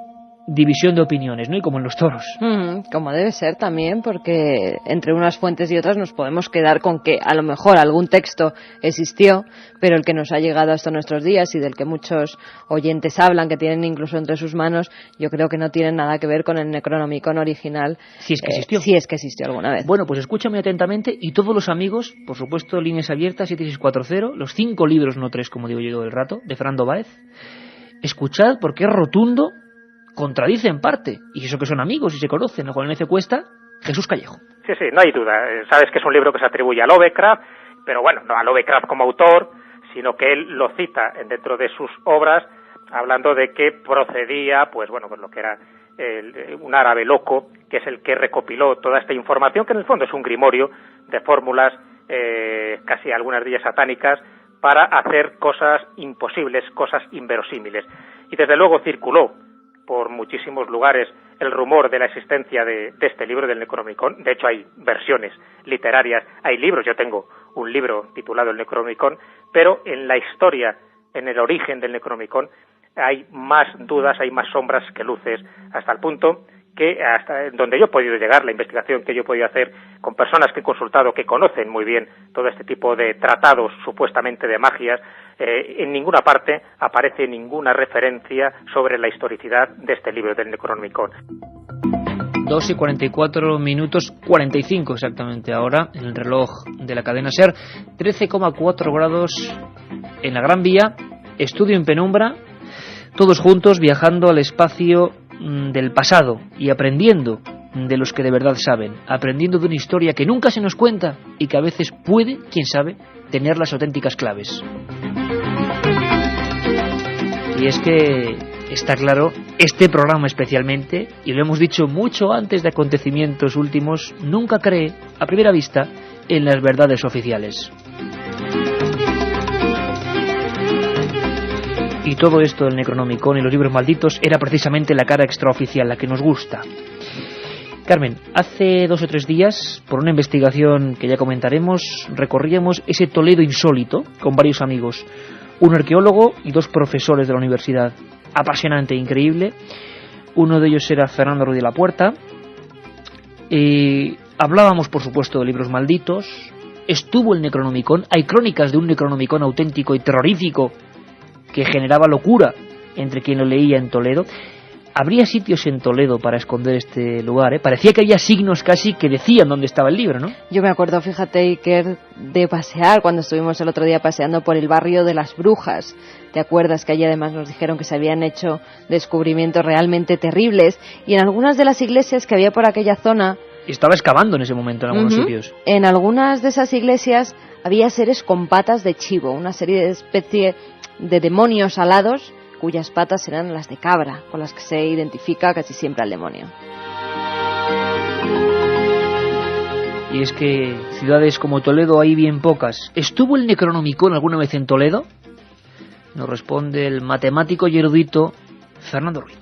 división de opiniones, ¿no? Y como en los toros. Como debe ser también, porque entre unas fuentes y otras nos podemos quedar con que a lo mejor algún texto existió, pero el que nos ha llegado hasta nuestros días y del que muchos oyentes hablan, que tienen incluso entre sus manos, yo creo que no tiene nada que ver con el Necronomicon original. Si es que existió. Si es que existió alguna vez. Bueno, pues escúchame atentamente, y todos los amigos, por supuesto, líneas abiertas, 7640, los 5 libros, no 3, como digo yo todo el rato, de Fernando Báez. Escuchad, porque es rotundo, contradice en parte, y eso que son amigos y se conocen. Juan N.C. Cuesta, Jesús Callejo. Sí, no hay duda. Sabes que es un libro que se atribuye a Lovecraft, pero bueno, no a Lovecraft como autor, sino que él lo cita dentro de sus obras, hablando de que procedía, pues lo que era un árabe loco, que es el que recopiló toda esta información, que en el fondo es un grimorio de fórmulas, casi algunas de ellas satánicas, para hacer cosas imposibles, cosas inverosímiles. Y desde luego circuló por muchísimos lugares el rumor de la existencia de este libro del Necronomicon. De hecho, hay versiones literarias, hay libros. Yo tengo un libro titulado El Necronomicon, pero en la historia, en el origen del Necronomicon, hay más dudas, hay más sombras que luces, hasta el punto que hasta donde yo he podido llegar, la investigación que yo he podido hacer con personas que he consultado, que conocen muy bien todo este tipo de tratados supuestamente de magias, en ninguna parte aparece ninguna referencia sobre la historicidad de este libro del Necronomicon. 2 y 44 minutos 45 exactamente ahora en el reloj de la cadena SER. 13,4 grados en la Gran Vía, estudio en penumbra, todos juntos viajando al espacio del pasado y aprendiendo de los que de verdad saben, aprendiendo de una historia que nunca se nos cuenta y que a veces puede, quién sabe, tener las auténticas claves. Y es que está claro, este programa especialmente, y lo hemos dicho mucho antes de acontecimientos últimos, nunca cree, a primera vista, en las verdades oficiales. Y todo esto del Necronomicon y los libros malditos era precisamente la cara extraoficial, la que nos gusta. Carmen, hace 2 o 3 días, por una investigación que ya comentaremos, recorríamos ese Toledo insólito con varios amigos, un arqueólogo y 2 profesores de la universidad. Apasionante e increíble. Uno de ellos era Fernando Ruiz de la Puerta. Hablábamos, por supuesto, de libros malditos. Estuvo el Necronomicon. Hay crónicas de un Necronomicon auténtico y terrorífico que generaba locura entre quien lo leía en Toledo. Habría sitios en Toledo para esconder este lugar, Parecía que había signos casi que decían dónde estaba el libro, ¿no? Yo me acuerdo, fíjate, Iker, de pasear cuando estuvimos el otro día paseando por el barrio de las Brujas. ¿Te acuerdas que allí además nos dijeron que se habían hecho descubrimientos realmente terribles? Y en algunas de las iglesias que había por aquella zona... Estaba excavando en ese momento en algunos sitios. En algunas de esas iglesias había seres con patas de chivo, una serie de especie de demonios alados cuyas patas eran las de cabra, con las que se identifica casi siempre al demonio. Y es que ciudades como Toledo hay bien pocas. ¿Estuvo el Necronomicon alguna vez en Toledo? Nos responde el matemático y erudito Fernando Ruiz.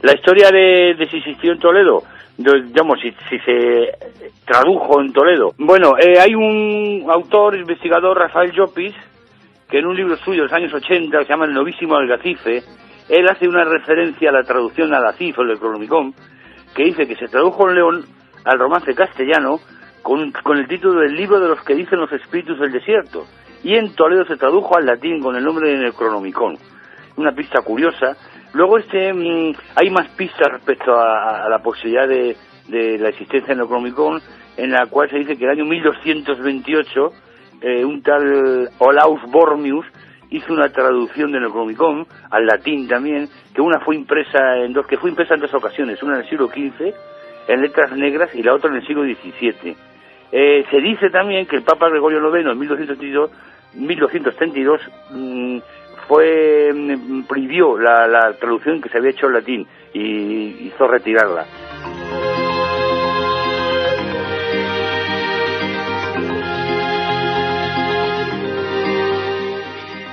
La historia de si existió en Toledo, digamos, si se tradujo en Toledo. Bueno, hay un autor, investigador, Rafael Llopis, que en un libro suyo de los años 80, que se llama El novísimo Algacife, él hace una referencia a la traducción al Algacife, el Necronomicon, que dice que se tradujo en León al romance castellano con el título del libro de los que dicen los espíritus del desierto, y en Toledo se tradujo al latín con el nombre de Necronomicon. Una pista curiosa. Luego hay más pistas respecto a la posibilidad de la existencia del Necronomicon, en la cual se dice que el año 1228 un tal Olaus Bormius hizo una traducción del Necronomicon al latín también, que una fue impresa en dos ocasiones, una en el siglo XV en letras negras y la otra en el siglo XVII. Se dice también que el Papa Gregorio IX en 1232 prohibió la traducción que se había hecho en latín y hizo retirarla.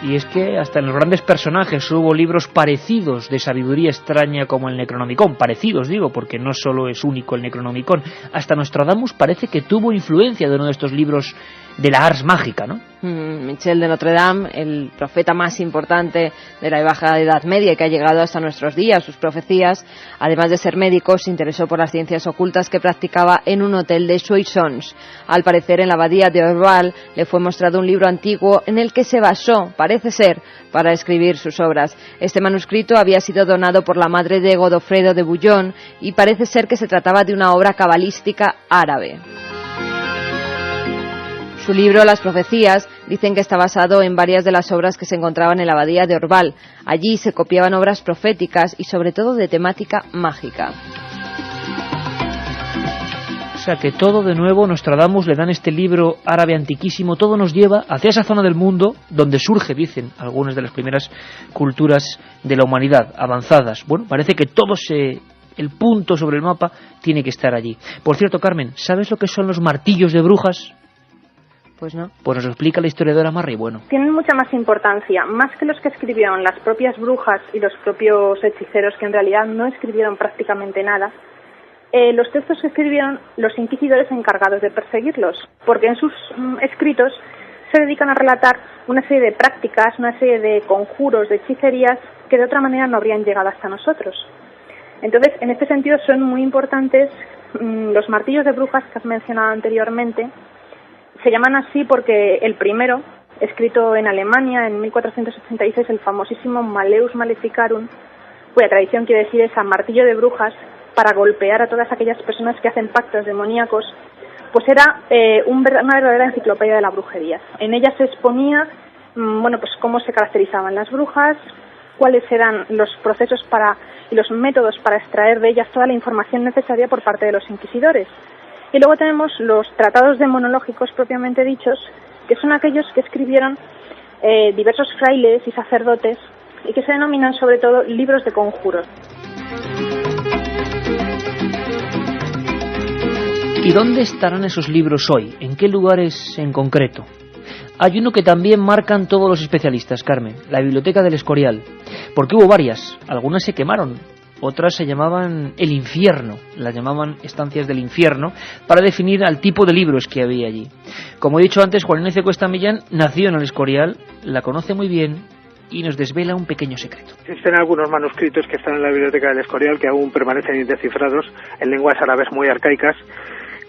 Y es que hasta en los grandes personajes hubo libros parecidos de sabiduría extraña como el Necronomicon. Parecidos, digo, porque no solo es único el Necronomicon. Hasta Nostradamus parece que tuvo influencia de uno de estos libros de la Ars Mágica, ¿no? Michel de Notre Dame, el profeta más importante de la Baja Edad Media y que ha llegado hasta nuestros días. Sus profecías, además de ser médico, se interesó por las ciencias ocultas que practicaba en un hotel de Soissons. Al parecer, en la abadía de Orval le fue mostrado un libro antiguo en el que se basó, parece ser, para escribir sus obras. Este manuscrito había sido donado por la madre de Godofredo de Bouillon y parece ser que se trataba de una obra cabalística árabe. Su libro, Las Profecías, dicen que está basado en varias de las obras que se encontraban en la abadía de Orval. Allí se copiaban obras proféticas y sobre todo de temática mágica. O sea que todo de nuevo, Nostradamus le dan este libro árabe antiquísimo, todo nos lleva hacia esa zona del mundo donde surge, dicen, algunas de las primeras culturas de la humanidad, avanzadas. Bueno, parece que el punto sobre el mapa tiene que estar allí. Por cierto, Carmen, ¿sabes lo que son los martillos de brujas? Pues no. Pues nos lo explica la historiadora Marri Bueno. Tienen mucha más importancia, más que los que escribieron las propias brujas y los propios hechiceros, que en realidad no escribieron prácticamente nada. Los textos que escribieron los inquisidores encargados de perseguirlos, porque en sus escritos se dedican a relatar una serie de prácticas, una serie de conjuros, de hechicerías que de otra manera no habrían llegado hasta nosotros. Entonces, en este sentido son muy importantes los martillos de brujas que has mencionado anteriormente. Se llaman así porque el primero, escrito en Alemania en 1486, el famosísimo Malleus Maleficarum, cuya tradición quiere decir esa martillo de brujas para golpear a todas aquellas personas que hacen pactos demoníacos, pues era una verdadera enciclopedia de la brujería. En ella se exponía pues cómo se caracterizaban las brujas, cuáles eran los procesos y los métodos para extraer de ellas toda la información necesaria por parte de los inquisidores. Y luego tenemos los tratados demonológicos propiamente dichos, que son aquellos que escribieron diversos frailes y sacerdotes y que se denominan sobre todo libros de conjuros. ¿Y dónde estarán esos libros hoy? ¿En qué lugares en concreto? Hay uno que también marcan todos los especialistas, Carmen, la Biblioteca del Escorial, porque hubo varias, algunas se quemaron, otras se llamaban el infierno, las llamaban estancias del infierno, para definir al tipo de libros que había allí. Como he dicho antes, Juan Ignacio Cuesta Millán nació en el Escorial, la conoce muy bien y nos desvela un pequeño secreto. Existen algunos manuscritos que están en la Biblioteca del Escorial que aún permanecen indescifrados en lenguas árabes muy arcaicas,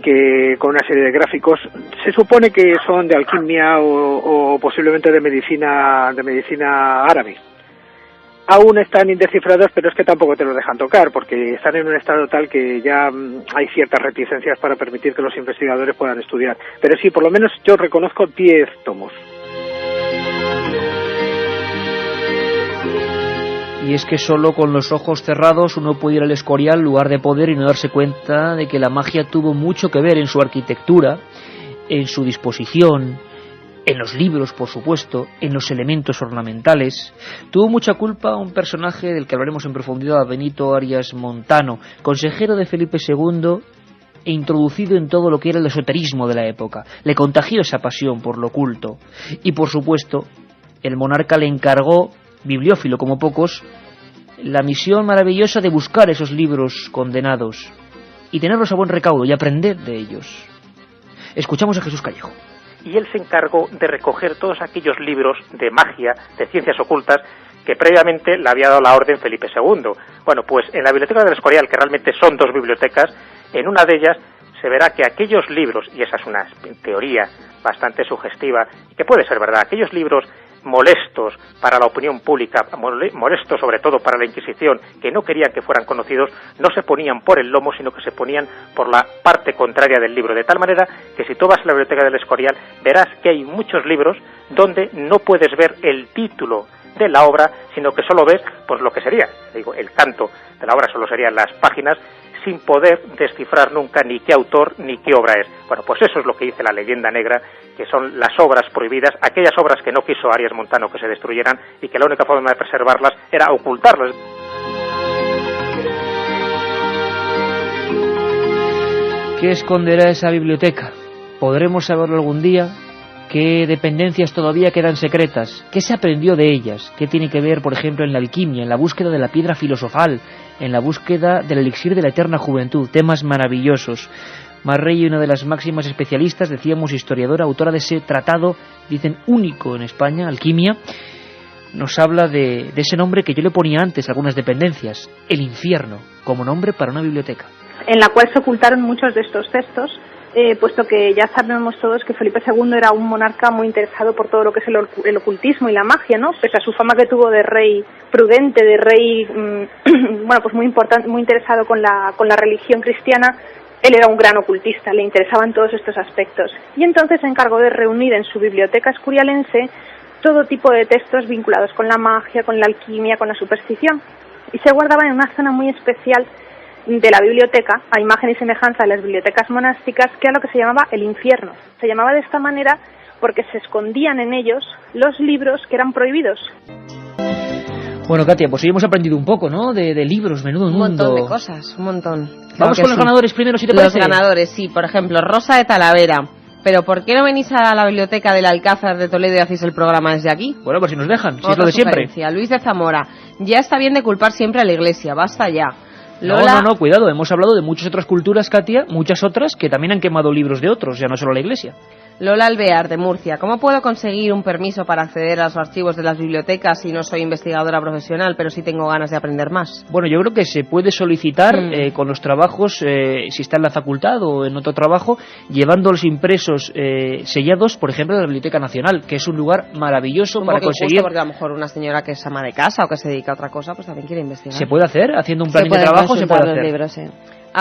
que con una serie de gráficos se supone que son de alquimia o posiblemente de medicina árabe. Aún están indescifrados, pero es que tampoco te los dejan tocar, porque están en un estado tal que ya hay ciertas reticencias para permitir que los investigadores puedan estudiar. Pero sí, por lo menos yo reconozco 10 tomos. Y es que solo con los ojos cerrados uno puede ir al Escorial, lugar de poder, y no darse cuenta de que la magia tuvo mucho que ver en su arquitectura, en su disposición, en los libros, por supuesto, en los elementos ornamentales. Tuvo mucha culpa un personaje del que hablaremos en profundidad, Benito Arias Montano, consejero de Felipe II e introducido en todo lo que era el esoterismo de la época. Le contagió esa pasión por lo oculto. Y, por supuesto, el monarca le encargó, bibliófilo como pocos, la misión maravillosa de buscar esos libros condenados y tenerlos a buen recaudo y aprender de ellos. Escuchamos a Jesús Callejo. Y él se encargó de recoger todos aquellos libros de magia, de ciencias ocultas, que previamente le había dado la orden Felipe II. Bueno, pues en la Biblioteca del Escorial, que realmente son 2 bibliotecas, en una de ellas se verá que aquellos libros, y esa es una teoría bastante sugestiva, y que puede ser verdad, aquellos libros molestos para la opinión pública, molestos sobre todo para la Inquisición, que no querían que fueran conocidos, no se ponían por el lomo, sino que se ponían por la parte contraria del libro, de tal manera que si tú vas a la biblioteca del Escorial verás que hay muchos libros donde no puedes ver el título de la obra, sino que solo ves pues lo que sería, digo, el canto de la obra, solo serían las páginas, sin poder descifrar nunca ni qué autor ni qué obra es. Bueno, pues eso es lo que dice la leyenda negra, que son las obras prohibidas, aquellas obras que no quiso Arias Montano que se destruyeran y que la única forma de preservarlas era ocultarlas. ¿Qué esconderá esa biblioteca? ¿Podremos saberlo algún día? ¿Qué dependencias todavía quedan secretas? ¿Qué se aprendió de ellas? ¿Qué tiene que ver, por ejemplo, en la alquimia, en la búsqueda de la piedra filosofal, en la búsqueda del elixir de la eterna juventud? Temas maravillosos. Marrelli, una de las máximas especialistas, decíamos, historiadora, autora de ese tratado, dicen, único en España, Alquimia, nos habla de ese nombre que yo le ponía antes a algunas dependencias, el infierno, como nombre para una biblioteca. En la cual se ocultaron muchos de estos textos, puesto que ya sabemos todos que Felipe II era un monarca muy interesado por todo lo que es el ocultismo y la magia, ¿no? Pese a su fama que tuvo de rey prudente, de rey, bueno, pues muy importante, muy interesado con la religión cristiana, él era un gran ocultista, le interesaban todos estos aspectos. Y entonces se encargó de reunir en su biblioteca escurialense todo tipo de textos vinculados con la magia, con la alquimia, con la superstición. Y se guardaban en una zona muy especial de la biblioteca, a imagen y semejanza de las bibliotecas monásticas, que era lo que se llamaba el infierno. Se llamaba de esta manera porque se escondían en ellos los libros que eran prohibidos. Bueno, Katia, pues hoy hemos aprendido un poco, ¿no? De libros, menudo mundo. Un montón de cosas, un montón. Vamos con los ganadores primero, si te parece. Los ganadores, sí. Por ejemplo, Rosa de Talavera. ¿Pero por qué no venís a la biblioteca del Alcázar de Toledo y hacéis el programa desde aquí? Bueno, pues si nos dejan, si es lo de siempre. Luis de Zamora. Ya está bien de culpar siempre a la Iglesia, basta ya. Lola... No, cuidado, hemos hablado de muchas otras culturas, Katia, muchas otras que también han quemado libros de otros, ya no solo la Iglesia. Lola Alvear, de Murcia. ¿Cómo puedo conseguir un permiso para acceder a los archivos de las bibliotecas si no soy investigadora profesional, pero sí tengo ganas de aprender más? Bueno, yo creo que se puede solicitar con los trabajos, si está en la facultad o en otro trabajo, llevando los impresos sellados, por ejemplo, de la Biblioteca Nacional, que es un lugar maravilloso para conseguir... Porque a lo mejor una señora que es ama de casa o que se dedica a otra cosa, pues también quiere investigar. Se puede hacer, haciendo un plan de trabajo se puede hacer. Libros, sí.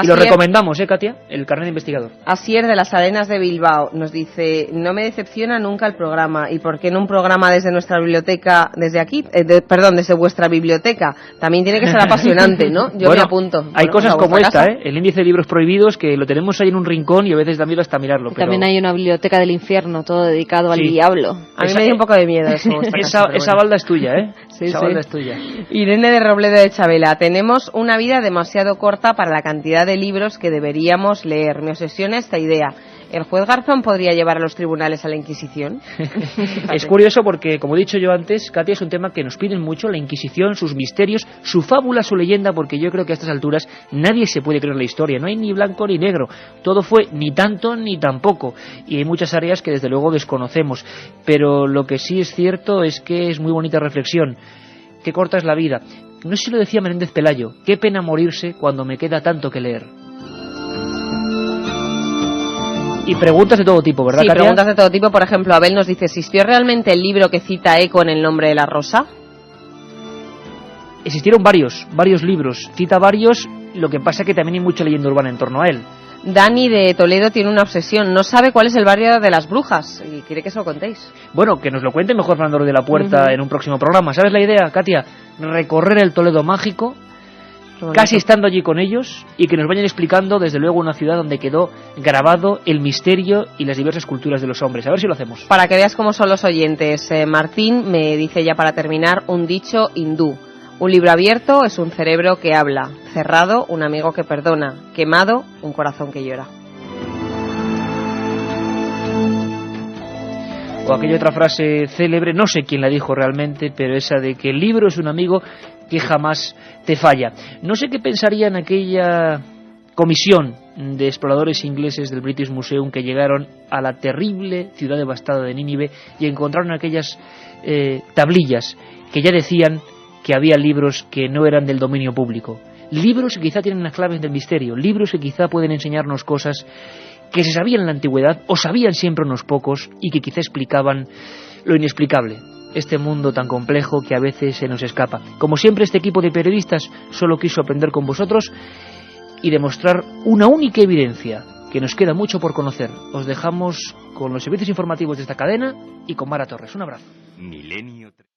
Y lo recomendamos, Katia, el carnet de investigador. Asier de las Arenas de Bilbao nos dice, no me decepciona nunca el programa. ¿Y por qué no un programa desde nuestra biblioteca, desde aquí? Desde vuestra biblioteca. También tiene que ser apasionante, ¿no? Yo me apunto. Hay cosas como esta, el índice de libros prohibidos, que lo tenemos ahí en un rincón y a veces da miedo hasta mirarlo. Pero... También hay una biblioteca del infierno, todo dedicado al diablo. A mí me dio un poco de miedo eso. Esa balda es tuya, ¿eh? Sí, balda es tuya. Irene de Robledo de Chabela, tenemos una vida demasiado corta para la cantidad de libros que deberíamos leer. Me obsesiona esta idea. ¿El juez Garzón podría llevar a los tribunales a la Inquisición? Es curioso porque, como he dicho yo antes, Katia, es un tema que nos piden mucho, la Inquisición, sus misterios, su fábula, su leyenda, porque yo creo que a estas alturas nadie se puede creer la historia, no hay ni blanco ni negro, todo fue ni tanto ni tampoco, y hay muchas áreas que desde luego desconocemos, pero lo que sí es cierto es que es muy bonita reflexión, qué corta es la vida. No sé si lo decía Menéndez Pelayo, qué pena morirse cuando me queda tanto que leer. Y preguntas de todo tipo, ¿verdad, Sí, Katia? Preguntas de todo tipo. Por ejemplo, Abel nos dice, ¿existió realmente el libro que cita Eco en El nombre de la rosa? Existieron varios libros, cita varios, lo que pasa es que también hay mucha leyenda urbana en torno a él. Dani de Toledo tiene una obsesión, no sabe cuál es el barrio de las brujas y quiere que se lo contéis. Bueno, que nos lo cuente mejor Fernando de la Puerta en un próximo programa. ¿Sabes la idea, Katia? Recorrer el Toledo mágico, casi estando allí con ellos, y que nos vayan explicando desde luego una ciudad donde quedó grabado el misterio y las diversas culturas de los hombres. A ver si lo hacemos. Para que veas cómo son los oyentes, Martín me dice ya para terminar un dicho hindú. Un libro abierto es un cerebro que habla, cerrado un amigo que perdona, quemado un corazón que llora. O aquella otra frase célebre, no sé quién la dijo realmente, pero esa de que el libro es un amigo que jamás te falla. No sé qué pensarían aquella comisión de exploradores ingleses del British Museum que llegaron a la terrible ciudad devastada de Nínive y encontraron aquellas tablillas que ya decían que había libros que no eran del dominio público. Libros que quizá tienen las claves del misterio, libros que quizá pueden enseñarnos cosas que se sabían en la antigüedad o sabían siempre unos pocos y que quizá explicaban lo inexplicable. este mundo tan complejo que a veces se nos escapa. Como siempre, este equipo de periodistas solo quiso aprender con vosotros y demostrar una única evidencia, que nos queda mucho por conocer. Os dejamos con los servicios informativos de esta cadena y con Mara Torres. Un abrazo. Milenio 3.